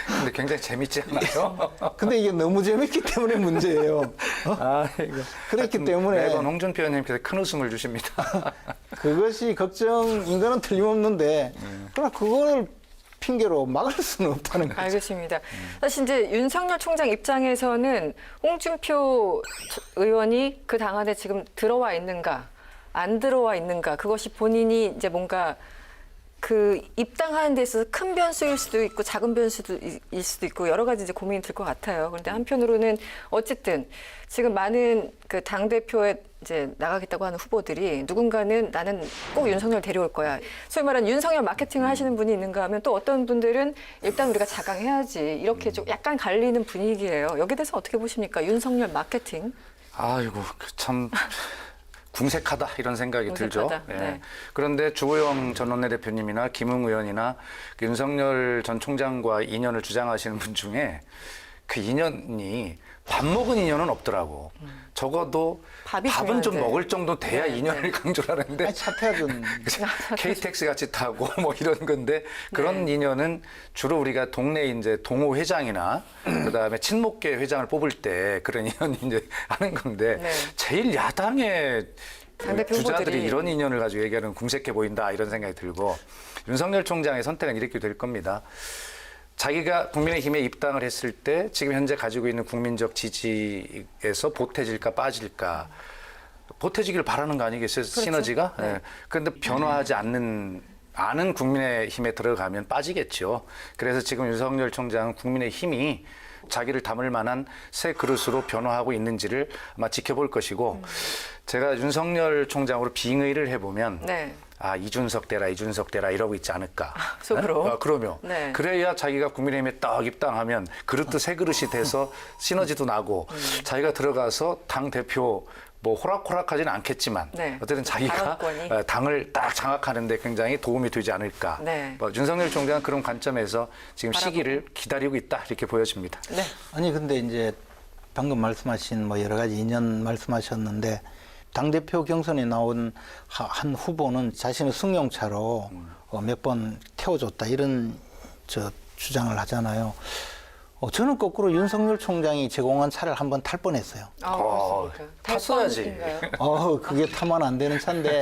근데 굉장히 재밌지 않아요? 근데 이게 너무 재밌기 때문에 문제예요. 그렇기 때문에 매번 홍준표 의원님께서 큰 웃음을 주십니다. 그것이 걱정인 거는 틀림없는데 그러나 그걸 핑계로 막을 수는 없다는 거죠. 알겠습니다. 사실 이제 윤석열 총장 입장에서는 홍준표 의원이 그 당 안에 지금 들어와 있는가, 안 들어와 있는가, 그것이 본인이 이제 뭔가 그 입당하는 데 있어서 큰 변수일 수도 있고 작은 변수일 수도 있고 여러 가지 이제 고민이 들 것 같아요. 그런데 한편으로는 어쨌든 지금 많은 그 당대표에 이제 나가겠다고 하는 후보들이 누군가는 나는 꼭 윤석열 데려올 거야. 소위 말하는 윤석열 마케팅을 하시는 분이 있는가 하면 또 어떤 분들은 일단 우리가 자강해야지. 이렇게 좀 약간 갈리는 분위기예요. 여기에 대해서 어떻게 보십니까? 윤석열 마케팅? 아이고 참 궁색하다 이런 생각이 궁색하다. 들죠. 예. 네. 그런데 주호영 전 원내대표님이나 김웅 의원이나 그 윤석열 전 총장과 인연을 주장하시는 분 중에 그 인연이 밥 먹은 인연은 없더라고. 적어도 밥이 밥은 좀 중요한데. 먹을 정도 돼야 네, 인연을 네. 강조를 하는데 아니, 차태하던 KTX 같이 타고 뭐 이런 건데 그런 인연은 주로 우리가 동네 이제 동호 회장이나 그다음에 친목계 회장을 뽑을 때 그런 인연이 이제 하는 건데 네. 제일 야당의 당대표 주자들이 후보들이. 이런 인연을 가지고 얘기하는 궁색해 보인다 이런 생각이 들고 윤석열 총장의 선택은 이렇게 될 겁니다. 자기가 국민의힘에 입당을 했을 때 지금 현재 가지고 있는 국민적 지지에서 보태질까 빠질까 보태지기를 바라는 거 아니겠어요? 그렇죠. 시너지가? 네. 예. 그런데 변화하지 않는 국민의힘에 들어가면 빠지겠죠. 그래서 지금 윤석열 총장은 국민의힘이 자기를 담을 만한 새 그릇으로 변화하고 있는지를 아마 지켜볼 것이고 제가 윤석열 총장으로 빙의를 해보면 네. 아 이준석 대라 이러고 있지 않을까. 속으로? 아, 그러면. 네. 그래야 자기가 국민의힘에 딱 입당하면 그릇도 새 그릇이 돼서 시너지도 나고 자기가 들어가서 당 대표 뭐 호락호락하지는 않겠지만 네. 어쨌든 자기가 발언권이. 당을 딱 장악하는 데 굉장히 도움이 되지 않을까. 네. 뭐 윤석열 총장은 그런 관점에서 지금 바라보고. 시기를 기다리고 있다 이렇게 보여집니다. 네. 아니 근데 이제 방금 말씀하신 뭐 여러 가지 인연 말씀하셨는데 당대표 경선에 나온 한 후보는 자신의 승용차로 몇 번 태워줬다 이런 주장을 하잖아요. 저는 거꾸로 윤석열 총장이 제공한 차를 한번 탈 뻔했어요. 그렇습니까? 탔어야지. 탈뻔인가요? 그게 타면 안 되는 차인데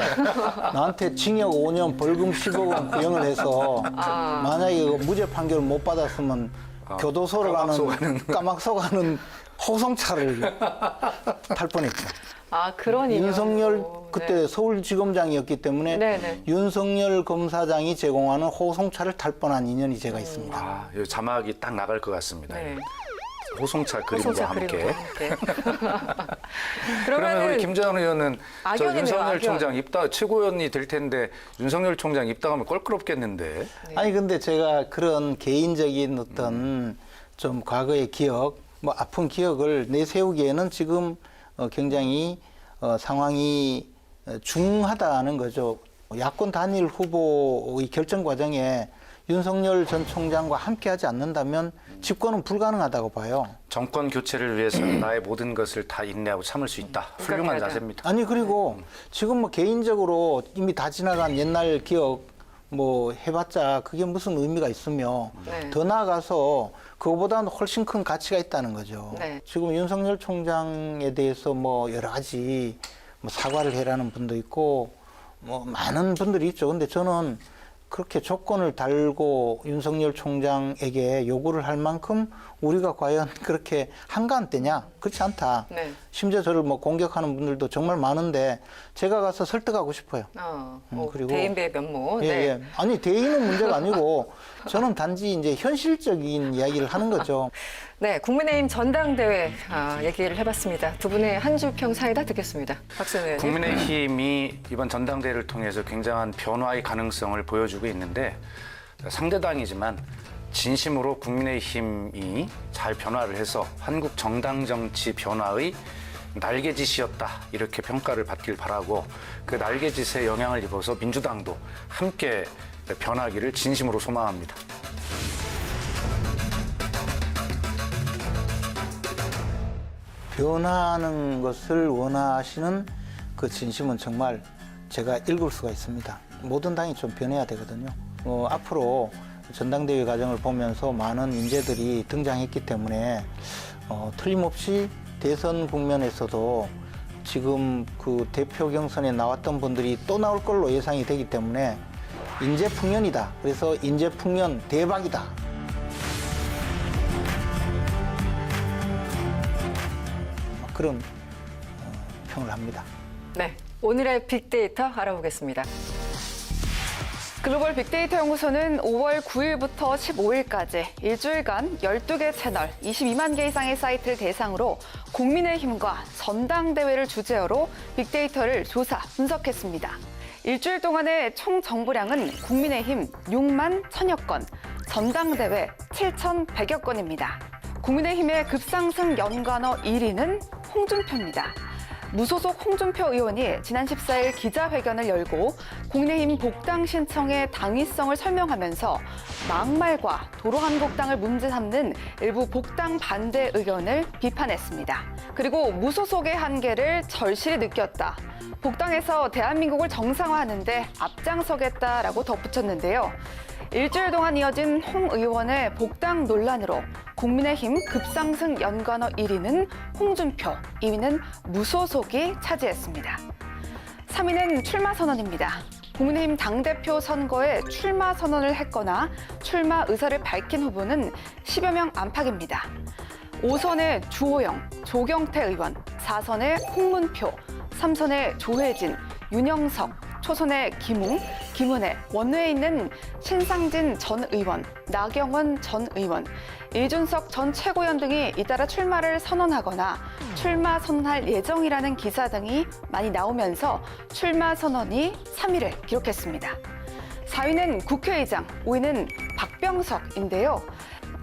나한테 징역 5년 벌금 10억 원 구형을 해서 만약에 무죄 판결을 못 받았으면 교도소로 까막소 가는 호송차를 탈 뻔했죠. 아, 그런 인연. 윤석열 그때 서울지검장이었기 때문에 네네. 윤석열 검사장이 제공하는 호송차를 탈 뻔한 인연이 제가 있습니다. 아, 이 자막이 딱 나갈 것 같습니다. 네. 호송차 그림과 호송차 함께. 그림과 함께. 그러면 우리 김재원 의원은 저 악연이네요, 윤석열 악연. 총장 입당 최고위원이 될 텐데 윤석열 총장 입당하면 껄끄럽겠는데. 아니 근데 제가 그런 개인적인 어떤 좀 과거의 기억, 뭐 아픈 기억을 내세우기에는 지금 굉장히 상황이 중하다는 거죠. 야권 단일 후보의 결정 과정에 윤석열 전 총장과 함께하지 않는다면 집권은 불가능하다고 봐요. 정권 교체를 위해서 나의 모든 것을 다 인내하고 참을 수 있다. 훌륭한 자세입니다. 아니 그리고 지금 뭐 개인적으로 이미 다 지나간 옛날 기억 뭐 해봤자 그게 무슨 의미가 있으며 네. 더 나아가서 그거보다는 훨씬 큰 가치가 있다는 거죠. 네. 지금 윤석열 총장에 대해서 뭐 여러 가지 뭐 사과를 해라는 분도 있고 뭐 많은 분들이 있죠. 근데 저는 그렇게 조건을 달고 윤석열 총장에게 요구를 할 만큼 우리가 과연 그렇게 한가한 때냐? 그렇지 않다. 네. 심지어 저를 뭐 공격하는 분들도 정말 많은데 제가 가서 설득하고 싶어요. 그리고 대인배의 면모. 예, 네. 예. 아니 대인은 문제가 아니고 저는 단지 이제 현실적인 이야기를 하는 거죠. 네, 국민의힘 전당대회 얘기를 해봤습니다. 두 분의 한 줄 평 사이다 듣겠습니다. 박선우 의원님. 국민의힘이 이번 전당대회를 통해서 굉장한 변화의 가능성을 보여주고 있는데 상대당이지만 진심으로 국민의힘이 잘 변화를 해서 한국 정당 정치 변화의 날개짓이었다 이렇게 평가를 받길 바라고 그 날개짓에 영향을 입어서 민주당도 함께 변하기를 진심으로 소망합니다. 변화하는 것을 원하시는 그 진심은 정말 제가 읽을 수가 있습니다. 모든 당이 좀 변해야 되거든요. 앞으로 전당대회 과정을 보면서 많은 인재들이 등장했기 때문에 틀림없이 대선 국면에서도 지금 그 대표 경선에 나왔던 분들이 또 나올 걸로 예상이 되기 때문에 인재 풍년이다. 그래서 인재 풍년 대박이다. 그런 평을 합니다. 네, 오늘의 빅데이터 알아보겠습니다. 글로벌 빅데이터 연구소는 5월 9일부터 15일까지 일주일간 12개 채널 22만 개 이상의 사이트를 대상으로 국민의힘과 전당대회를 주제로 빅데이터를 조사, 분석했습니다. 일주일 동안의 총 정보량은 국민의힘 6만 1000여 건, 전당대회 7,100여 건입니다. 국민의힘의 급상승 연관어 1위는 홍준표입니다. 무소속 홍준표 의원이 지난 14일 기자회견을 열고 국민의힘 복당 신청의 당위성을 설명하면서 막말과 도로한국당을 문제 삼는 일부 복당 반대 의견을 비판했습니다. 그리고 무소속의 한계를 절실히 느꼈다. 복당에서 대한민국을 정상화하는 데 앞장서겠다라고 덧붙였는데요. 일주일 동안 이어진 홍 의원의 복당 논란으로 국민의힘 급상승 연관어 1위는 홍준표, 2위는 무소속이 차지했습니다. 3위는 출마 선언입니다. 국민의힘 당대표 선거에 출마 선언을 했거나 출마 의사를 밝힌 후보는 10여 명 안팎입니다. 5선의 주호영, 조경태 의원, 4선의 홍문표, 3선의 조혜진, 윤영석, 초선의 김웅, 김은혜, 원외에 있는 신상진 전 의원, 나경원 전 의원, 이준석 전 최고위원 등이 잇따라 출마를 선언하거나 출마 선언할 예정이라는 기사 등이 많이 나오면서 출마 선언이 3위를 기록했습니다. 4위는 국회의장, 5위는 박병석인데요.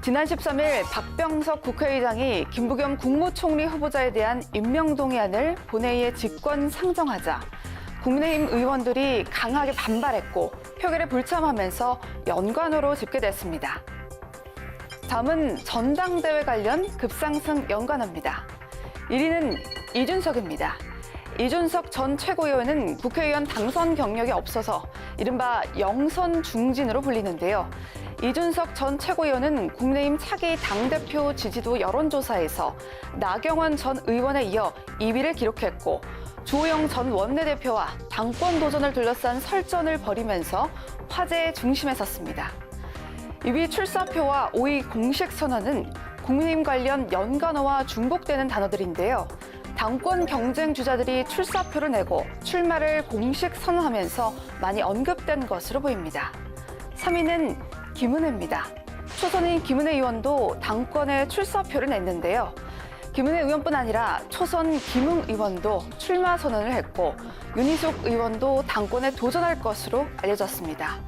지난 13일 박병석 국회의장이 김부겸 국무총리 후보자에 대한 임명동의안을 본회의에 직권 상정하자 국민의힘 의원들이 강하게 반발했고 표결에 불참하면서 연관어로 집계됐습니다. 다음은 전당대회 관련 급상승 연관어입니다. 1위는 이준석입니다. 이준석 전 최고위원은 국회의원 당선 경력이 없어서 이른바 영선 중진으로 불리는데요. 이준석 전 최고위원은 국민의힘 차기 당대표 지지도 여론조사에서 나경원 전 의원에 이어 2위를 기록했고 주호영 전 원내대표와 당권 도전을 둘러싼 설전을 벌이면서 화제의 중심에 섰습니다. 2위 출사표와 5위 공식 선언은 국민의힘 관련 연관어와 중복되는 단어들인데요. 당권 경쟁 주자들이 출사표를 내고 출마를 공식 선언하면서 많이 언급된 것으로 보입니다. 3위는 김은혜입니다. 초선인 김은혜 의원도 당권에 출사표를 냈는데요. 김은혜 의원뿐 아니라 초선 김웅 의원도 출마 선언을 했고 윤희숙 의원도 당권에 도전할 것으로 알려졌습니다.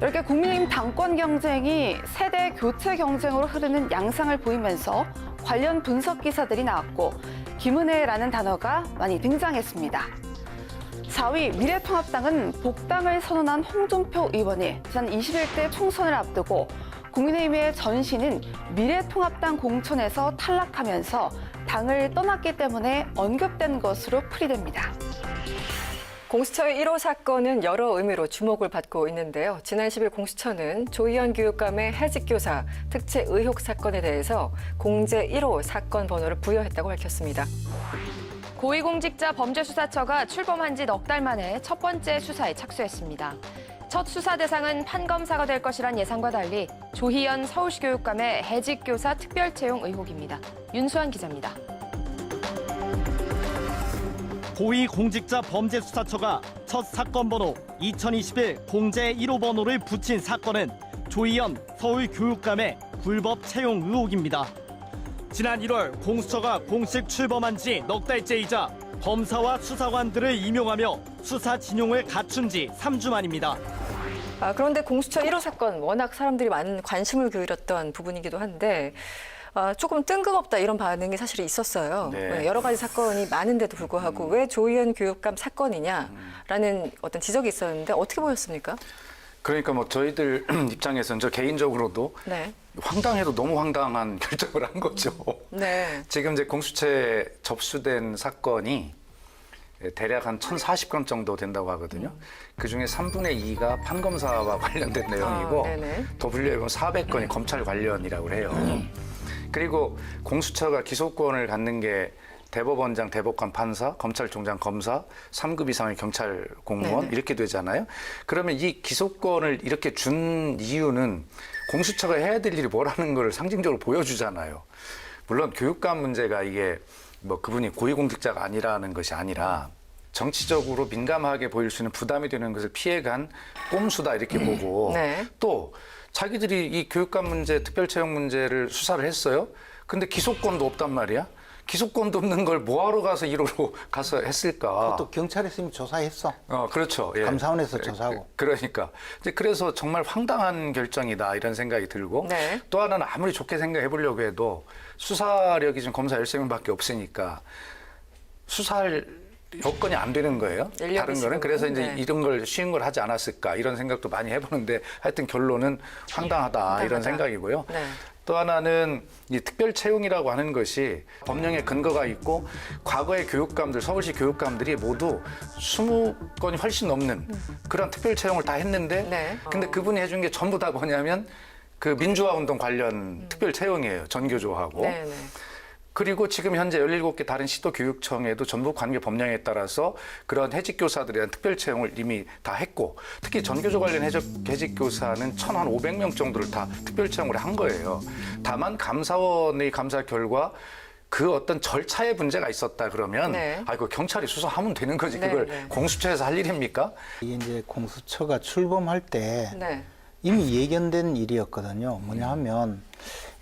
이렇게 국민의힘 당권 경쟁이 세대 교체 경쟁으로 흐르는 양상을 보이면서 관련 분석 기사들이 나왔고 김은혜라는 단어가 많이 등장했습니다. 4위 미래통합당은 복당을 선언한 홍준표 의원이 지난 21대 총선을 앞두고 국민의힘의 전신인 미래통합당 공천에서 탈락하면서 당을 떠났기 때문에 언급된 것으로 풀이됩니다. 공수처의 1호 사건은 여러 의미로 주목을 받고 있는데요. 지난 10일 공수처는 조희연 교육감의 해직교사 특채 의혹 사건에 대해서 공제 1호 사건 번호를 부여했다고 밝혔습니다. 고위공직자 범죄수사처가 출범한 지 넉 달 만에 첫 번째 수사에 착수했습니다. 첫 수사 대상은 판검사가 될 것이란 예상과 달리 조희연 서울시 교육감의 해직교사 특별채용 의혹입니다. 윤수환 기자입니다. 고위공직자 범죄수사처가 첫 사건 번호 2021 공제 1호 번호를 붙인 사건은 조희연 서울교육감의 불법 채용 의혹입니다. 지난 1월 공수처가 공식 출범한 지 넉 달째이자 검사와 수사관들을 임용하며 수사 진용을 갖춘 지 3주 만입니다. 그런데 공수처 1호 사건 워낙 사람들이 많은 관심을 기울였던 부분이기도 한데 조금 뜬금없다 이런 반응이 사실 있었어요. 네. 여러 가지 사건이 많은데도 불구하고 왜 조희연 교육감 사건이냐라는 어떤 지적이 있었는데 어떻게 보였습니까? 그러니까 뭐 저희들 입장에서는 저 개인적으로도 네. 황당해도 너무 황당한 결정을 한 거죠. 네. 지금 이제 공수처에 접수된 사건이 대략 한 1,040건 정도 된다고 하거든요. 그중에 3분의 2가 판검사와 관련된 내용이고 더 분류해 보면 400건이 검찰 관련이라고 해요. 그리고 공수처가 기소권을 갖는 게 대법원장, 대법관 판사, 검찰총장 검사, 3급 이상의 경찰 공무원 네네. 이렇게 되잖아요. 그러면 이 기소권을 이렇게 준 이유는 공수처가 해야 될 일이 뭐라는 걸 상징적으로 보여주잖아요. 물론 교육감 문제가 이게 뭐 그분이 고위공직자가 아니라는 것이 아니라 정치적으로 민감하게 보일 수 있는 부담이 되는 것을 피해간 꼼수다 이렇게 보고 네. 또 자기들이 이 교육감 문제, 특별채용 문제를 수사를 했어요. 근데 기소권도 없단 말이야. 기소권도 없는 걸 뭐하러 가서 1호로 가서 했을까? 또 경찰에서 이미 조사했어. 그렇죠. 예. 감사원에서 조사하고. 그러니까. 이제 그래서 정말 황당한 결정이다 이런 생각이 들고 네. 또 하나는 아무리 좋게 생각해 보려고 해도 수사력이 지금 검사 13명밖에 없으니까 수사할 여건이 안 되는 거예요. 다른 거는. 그래서 이제 이런 걸 쉬운 걸 하지 않았을까 이런 생각도 많이 해보는데 하여튼 결론은 황당하다 이런 생각이고요. 네. 또 하나는 이 특별 채용이라고 하는 것이 법령에 근거가 있고 과거의 교육감들, 서울시 교육감들이 모두 20건이 훨씬 넘는 그런 특별 채용을 다 했는데 네. 근데 그분이 해준 게 전부 다 뭐냐면 그 민주화 운동 관련 특별 채용이에요. 전교조하고. 네, 네. 그리고 지금 현재 17개 다른 시도교육청에도 전북 관계 법령에 따라서 그런 해직교사들에 대한 특별 채용을 이미 다 했고 특히 전교조 관련 해직교사는 1,500명 정도를 다 특별 채용을 한 거예요. 다만 감사원의 감사 결과 그 어떤 절차에 문제가 있었다 그러면 그 경찰이 수사하면 되는 거지 그걸 공수처에서 할 일입니까? 이게 이제 공수처가 출범할 때 네. 이미 예견된 일이었거든요. 뭐냐 하면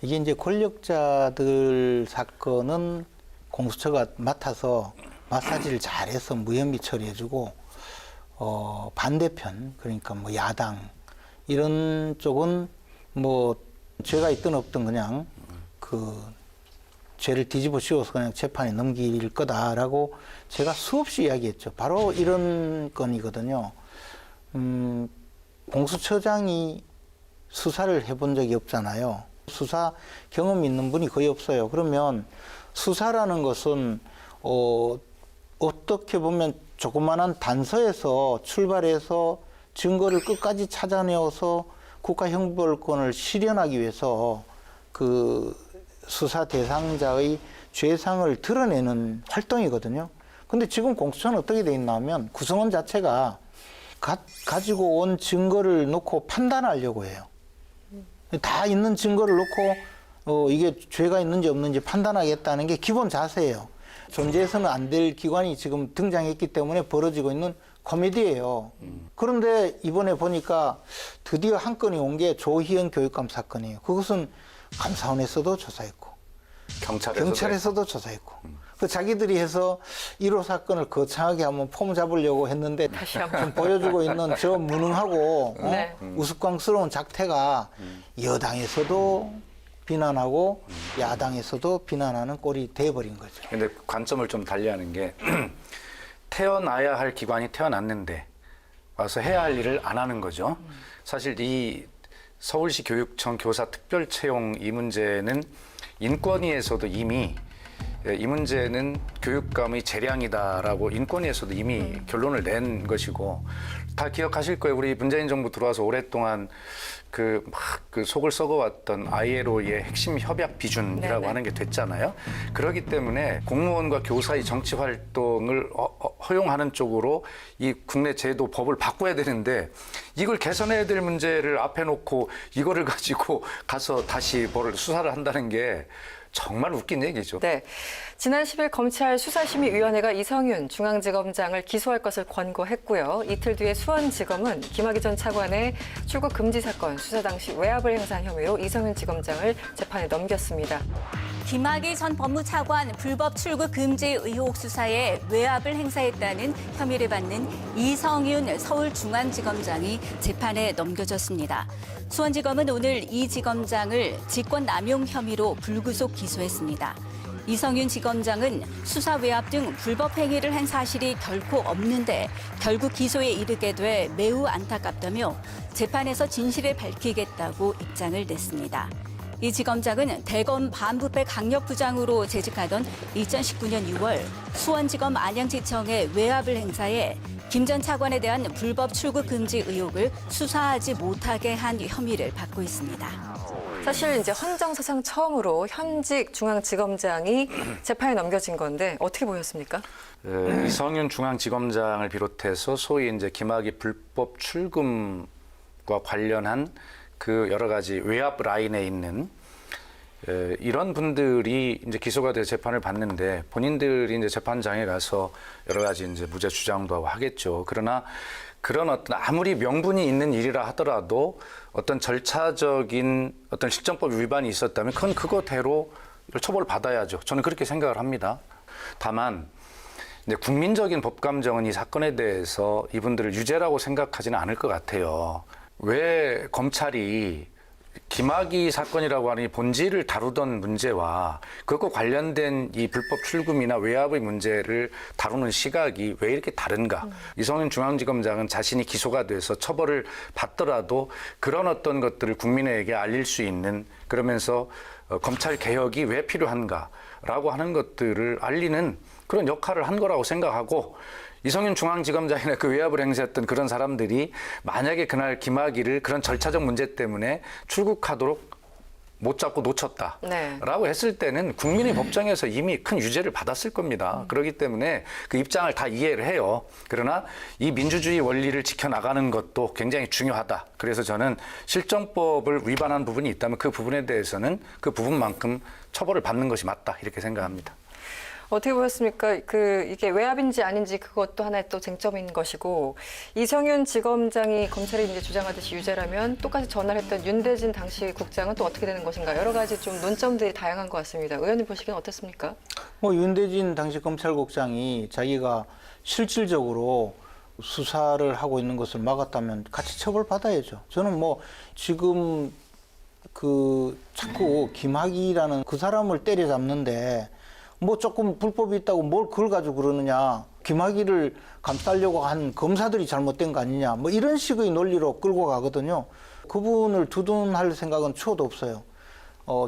이게 이제 권력자들 사건은 공수처가 맡아서 마사지를 잘해서 무혐의 처리해주고 반대편 그러니까 뭐 야당 이런 쪽은 뭐 죄가 있든 없든 그냥 그 죄를 뒤집어 씌워서 그냥 재판에 넘길 거다라고 제가 수없이 이야기했죠. 바로 이런 건이거든요. 공수처장이 수사를 해본 적이 없잖아요. 수사 경험이 있는 분이 거의 없어요. 그러면 수사라는 것은 어떻게 보면 조그마한 단서에서 출발해서 증거를 끝까지 찾아내어서 국가형벌권을 실현하기 위해서 그 수사 대상자의 죄상을 드러내는 활동이거든요. 근데 지금 공수처는 어떻게 돼 있나 하면 구성원 자체가 가지고 온 증거를 놓고 판단하려고 해요. 다 있는 증거를 놓고 이게 죄가 있는지 없는지 판단하겠다는 게 기본 자세예요. 존재해서는 안 될 기관이 지금 등장했기 때문에 벌어지고 있는 코미디예요. 그런데 이번에 보니까 드디어 한 건이 온 게 조희연 교육감 사건이에요. 그것은 감사원에서도 조사했고 경찰에서도 조사했고 그 자기들이 해서 1호 사건을 거창하게 한번 폼 잡으려고 했는데 좀 보여주고 있는 저 무능하고 네. 우스꽝스러운 작태가 여당에서도 비난하고 야당에서도 비난하는 꼴이 돼버린 거죠. 근데 관점을 좀 달리하는 게 태어나야 할 기관이 태어났는데 와서 해야 할 일을 안 하는 거죠. 사실 이 서울시 교육청 교사 특별 채용 이 문제는 인권위에서도 이미 이 문제는 교육감의 재량이다라고 인권위에서도 이미 결론을 낸 것이고 다 기억하실 거예요. 우리 문재인 정부 들어와서 오랫동안 그 속을 썩어왔던 ILO의 핵심 협약 비준이라고 하는 게 됐잖아요. 그렇기 때문에 공무원과 교사의 정치 활동을 허용하는 쪽으로 이 국내 제도 법을 바꿔야 되는데 이걸 개선해야 될 문제를 앞에 놓고 이거를 가지고 가서 다시 뭐를 수사를 한다는 게 정말 웃긴 얘기죠. 네. 지난 10일 검찰 수사심의위원회가 이성윤 중앙지검장을 기소할 것을 권고했고요. 이틀 뒤에 수원지검은 김학의 전 차관의 출국 금지 사건 수사 당시 외압을 행사한 혐의로 이성윤 지검장을 재판에 넘겼습니다. 김학의 전 법무차관 불법 출국 금지 의혹 수사에 외압을 행사했다는 혐의를 받는 이성윤 서울중앙지검장이 재판에 넘겨졌습니다. 수원지검은 오늘 이 지검장을 직권남용 혐의로 불구속 기소했습니다. 이성윤 지검장은 수사 외압 등 불법 행위를 한 사실이 결코 없는데 결국 기소에 이르게 돼 매우 안타깝다며 재판에서 진실을 밝히겠다고 입장을 냈습니다. 이 지검장은 대검 반부패 강력부장으로 재직하던 2019년 6월 수원지검 안양지청에 외압을 행사해 김 전 차관에 대한 불법 출국 금지 의혹을 수사하지 못하게 한 혐의를 받고 있습니다. 사실 이제 헌정사상 처음으로 현직 중앙지검장이 재판에 넘겨진 건데 어떻게 보였습니까? 이성윤 중앙지검장을 비롯해서 소위 이제 김학의 불법 출금과 관련한 그 여러 가지 외압 라인에 있는 이런 분들이 이제 기소가 돼서 재판을 받는데 본인들이 이제 재판장에 가서 여러 가지 이제 무죄 주장도 하고 하겠죠. 그러나 그런 어떤 아무리 명분이 있는 일이라 하더라도 어떤 절차적인 어떤 실정법 위반이 있었다면 그건 그거대로 처벌을 받아야죠. 저는 그렇게 생각을 합니다. 다만 이제 국민적인 법감정은 이 사건에 대해서 이분들을 유죄라고 생각하지는 않을 것 같아요. 왜 검찰이 김학의 사건이라고 하는 이 본질을 다루던 문제와 그것과 관련된 이 불법 출금이나 외압의 문제를 다루는 시각이 왜 이렇게 다른가? 이성윤 중앙지검장은 자신이 기소가 돼서 처벌을 받더라도 그런 어떤 것들을 국민에게 알릴 수 있는 그러면서 검찰 개혁이 왜 필요한가라고 하는 것들을 알리는 그런 역할을 한 거라고 생각하고 이성윤 중앙지검장이나 그 외압을 행사했던 그런 사람들이 만약에 그날 김학의를 그런 절차적 문제 때문에 출국하도록 못 잡고 놓쳤다라고 했을 때는 국민의 법정에서 이미 큰 유죄를 받았을 겁니다. 그렇기 때문에 그 입장을 다 이해를 해요. 그러나 이 민주주의 원리를 지켜나가는 것도 굉장히 중요하다. 그래서 저는 실정법을 위반한 부분이 있다면 그 부분에 대해서는 그 부분만큼 처벌을 받는 것이 맞다 이렇게 생각합니다. 어떻게 보였습니까? 이게 외압인지 아닌지 그것도 하나의 또 쟁점인 것이고 이성윤 지검장이 검찰이 이제 주장하듯이 유죄라면 똑같이 전화를 했던 윤대진 당시 국장은 또 어떻게 되는 것인가 여러 가지 좀 논점들이 다양한 것 같습니다. 의원님 보시기엔 어떻습니까? 윤대진 당시 검찰국장이 자기가 실질적으로 수사를 하고 있는 것을 막았다면 같이 처벌받아야죠. 저는 지금 자꾸 김학의라는 그 사람을 때려잡는데 조금 불법이 있다고 뭘 그걸 가지고 그러느냐. 김학의를 감싸려고 한 검사들이 잘못된 거 아니냐. 이런 식의 논리로 끌고 가거든요. 그분을 두둔할 생각은 추호도 없어요.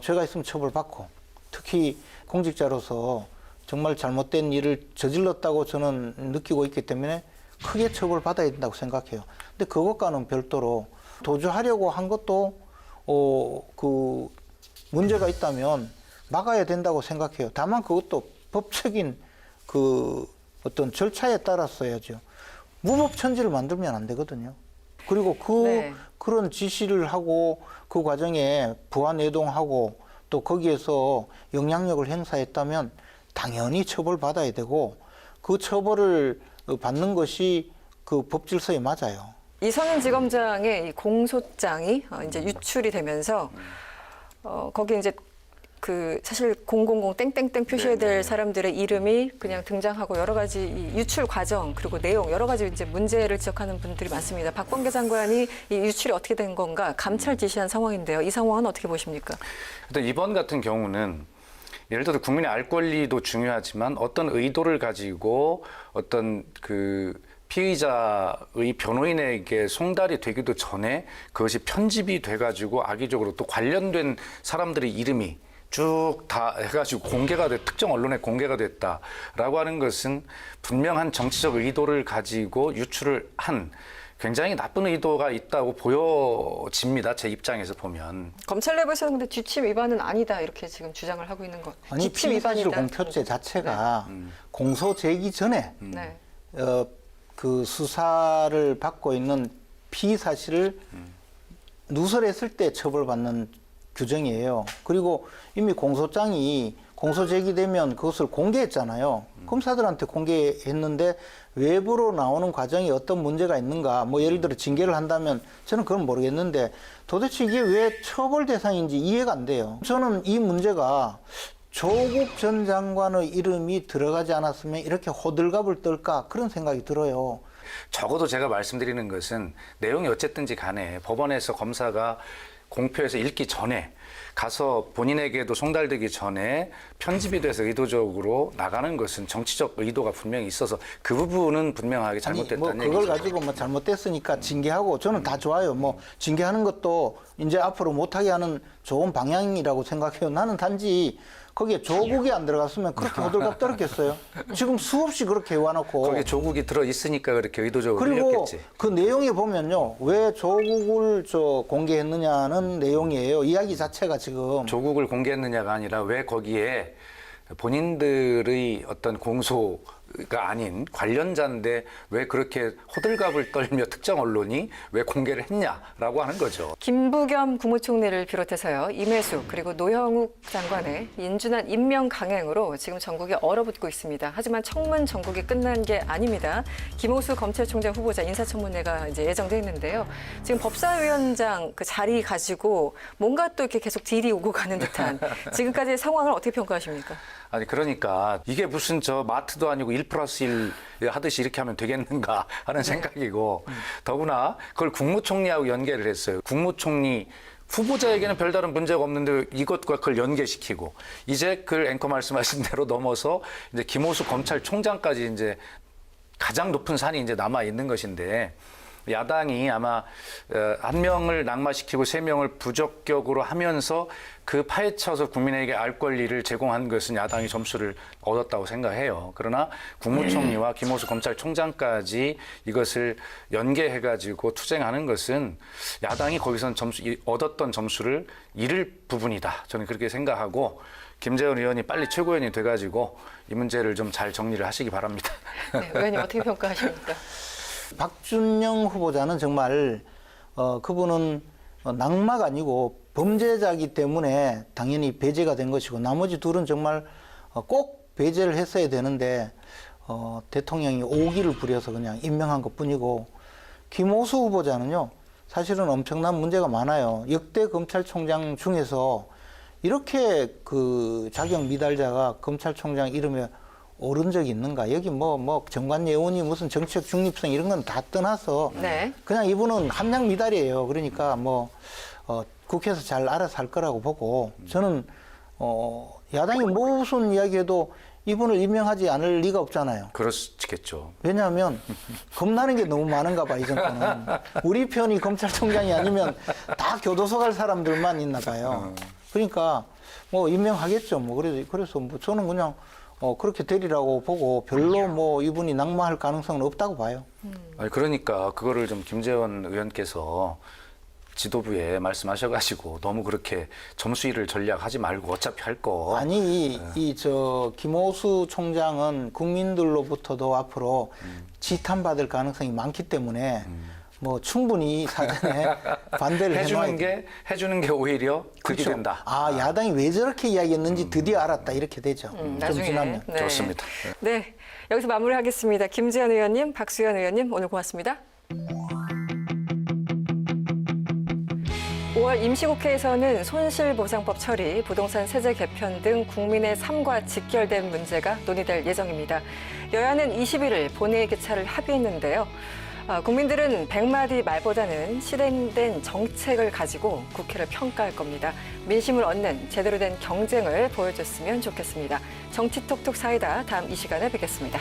죄가 있으면 처벌받고 특히 공직자로서 정말 잘못된 일을 저질렀다고 저는 느끼고 있기 때문에 크게 처벌받아야 된다고 생각해요. 근데 그것과는 별도로 도주하려고 한 것도 문제가 있다면 막아야 된다고 생각해요. 다만 그것도 법적인 어떤 절차에 따라서 해야죠. 무법천지를 만들면 안 되거든요. 그리고 그런 지시를 하고 그 과정에 부하 내동하고 또 거기에서 영향력을 행사했다면 당연히 처벌받아야 되고 그 처벌을 받는 것이 그 법질서에 맞아요. 이성윤 지검장의 이 공소장이 이제 유출이 되면서 거기 이제 그 사실 000 땡땡땡 표시해야 될 사람들의 이름이 그냥 등장하고 여러 가지 이 유출 과정 그리고 내용 여러 가지 이제 문제를 지적하는 분들이 많습니다. 박범계 장관이 이 유출이 어떻게 된 건가 감찰 지시한 상황인데요. 이 상황은 어떻게 보십니까? 일단 이번 같은 경우는 예를 들어 국민의 알 권리도 중요하지만 어떤 의도를 가지고 어떤 그 피의자의 변호인에게 송달이 되기도 전에 그것이 편집이 돼가지고 악의적으로 또 관련된 사람들의 이름이 쭉 다 해가지고 공개가 특정 언론에 공개가 됐다라고 하는 것은 분명한 정치적 의도를 가지고 유출을 한 굉장히 나쁜 의도가 있다고 보여집니다. 제 입장에서 보면. 검찰 내부에서는 근데 지침 위반은 아니다 이렇게 지금 주장을 하고 있는 것. 아니 피의사실 공표죄 자체가 공소 제기 전에 그 수사를 받고 있는 피의 사실을 누설했을 때 처벌받는 규정이에요. 그리고 이미 공소장이 공소 제기되면 그것을 공개했잖아요. 검사들한테 공개했는데 외부로 나오는 과정이 어떤 문제가 있는가, 뭐 예를 들어 징계를 한다면 저는 그건 모르겠는데 도대체 이게 왜 처벌 대상인지 이해가 안 돼요. 저는 이 문제가 조국 전 장관의 이름이 들어가지 않았으면 이렇게 호들갑을 떨까 그런 생각이 들어요. 적어도 제가 말씀드리는 것은 내용이 어쨌든지 간에 법원에서 검사가 공표해서 읽기 전에 가서 본인에게도 송달되기 전에 편집이 돼서 의도적으로 나가는 것은 정치적 의도가 분명히 있어서 그 부분은 분명하게 잘못됐다는 뭐 그걸 얘기죠. 가지고 뭐 잘못됐으니까 징계하고 저는 다 좋아요. 뭐 징계하는 것도 이제 앞으로 못하게 하는 좋은 방향이라고 생각해요. 나는 단지 거기에 조국이 안 들어갔으면 그렇게 호들갑 떨었겠어요. 지금 수없이 그렇게 해와놓고. 거기에 조국이 들어있으니까 그렇게 의도적으로 그리고 흘렸겠지. 그 내용에 보면요. 왜 조국을 공개했느냐는 내용이에요. 이야기 자체가 지금. 조국을 공개했느냐가 아니라 왜 거기에 본인들의 어떤 공소가 아닌 관련자인데 왜 그렇게 호들갑을 떨며 특정 언론이 왜 공개를 했냐라고 하는 거죠. 김부겸 국무총리를 비롯해서요. 임혜수 그리고 노형욱 장관의 인준한 임명 강행으로 지금 전국이 얼어붙고 있습니다. 하지만 청문 전국이 끝난 게 아닙니다. 김호수 검찰총장 후보자 인사청문회가 이제 예정돼 있는데요. 지금 법사위원장 그 자리 가지고 뭔가 또 이렇게 계속 딜이 오고 가는 듯한 지금까지의 상황을 어떻게 평가하십니까? 아니 그러니까 이게 무슨 저 마트도 아니고 1+1 하듯이 이렇게 하면 되겠는가 하는 생각이고 더구나 그걸 국무총리하고 연계를 했어요. 국무총리 후보자에게는 별다른 문제가 없는데 이것과 그걸 연계시키고 이제 그 앵커 말씀하신 대로 넘어서 이제 김호수 검찰총장까지 이제 가장 높은 산이 이제 남아 있는 것인데 야당이 아마 한 명을 낙마시키고 3명을 부적격으로 하면서 그 파헤쳐서 국민에게 알 권리를 제공한 것은 야당이 점수를 얻었다고 생각해요. 그러나 국무총리와 김호수 검찰총장까지 이것을 연계해가지고 투쟁하는 것은 야당이 거기서 얻었던 점수를 잃을 부분이다. 저는 그렇게 생각하고 김재원 의원이 빨리 최고위원이 돼가지고 이 문제를 좀 잘 정리를 하시기 바랍니다. 네, 의원님 어떻게 평가하십니까? 박준영 후보자는 정말 그분은 낙마가 아니고 범죄자이기 때문에 당연히 배제가 된 것이고 나머지 둘은 정말 꼭 배제를 했어야 되는데 대통령이 오기를 부려서 그냥 임명한 것뿐이고 김호수 후보자는요 사실은 엄청난 문제가 많아요. 역대 검찰총장 중에서 이렇게 그 자격 미달자가 검찰총장 이름에 오른 적이 있는가? 여기 뭐 정관 예우니 무슨 정치적 중립성 이런 건 다 떠나서 그냥 이분은 함량 미달이에요. 그러니까 국회에서 잘 알아서 할 거라고 보고 저는 야당이 무슨 이야기해도 이분을 임명하지 않을 리가 없잖아요. 그렇겠죠. 왜냐하면 겁나는 게 너무 많은가 봐, 이 정권은. 우리 편이 검찰총장이 아니면 다 교도소 갈 사람들만 있나 봐요. 그러니까 임명하겠죠. 그래서 저는 그냥 그렇게 되리라고 보고 별로 이분이 낙마할 가능성은 없다고 봐요. 아니 그러니까 그거를 좀 김재원 의원께서 지도부에 말씀하셔가지고 너무 그렇게 점수일을 전략하지 말고 어차피 할 거. 아니 김호수 총장은 국민들로부터도 앞으로 지탄받을 가능성이 많기 때문에 뭐 충분히 사전에 반대를 해주는 게 오히려 득이 된다. 아, 야당이 왜 저렇게 이야기했는지 드디어 알았다 이렇게 되죠. 좀 나중에. 지나면. 네. 좋습니다. 네, 여기서 마무리하겠습니다. 김지현 의원님, 박수현 의원님 오늘 고맙습니다. 5월 임시국회에서는 손실보상법 처리, 부동산 세제 개편 등 국민의 삶과 직결된 문제가 논의될 예정입니다. 여야는 21일 본회의 개최를 합의했는데요. 국민들은 100마디 말보다는 실행된 정책을 가지고 국회를 평가할 겁니다. 민심을 얻는 제대로 된 경쟁을 보여줬으면 좋겠습니다. 정치톡톡 사이다 다음 이 시간에 뵙겠습니다.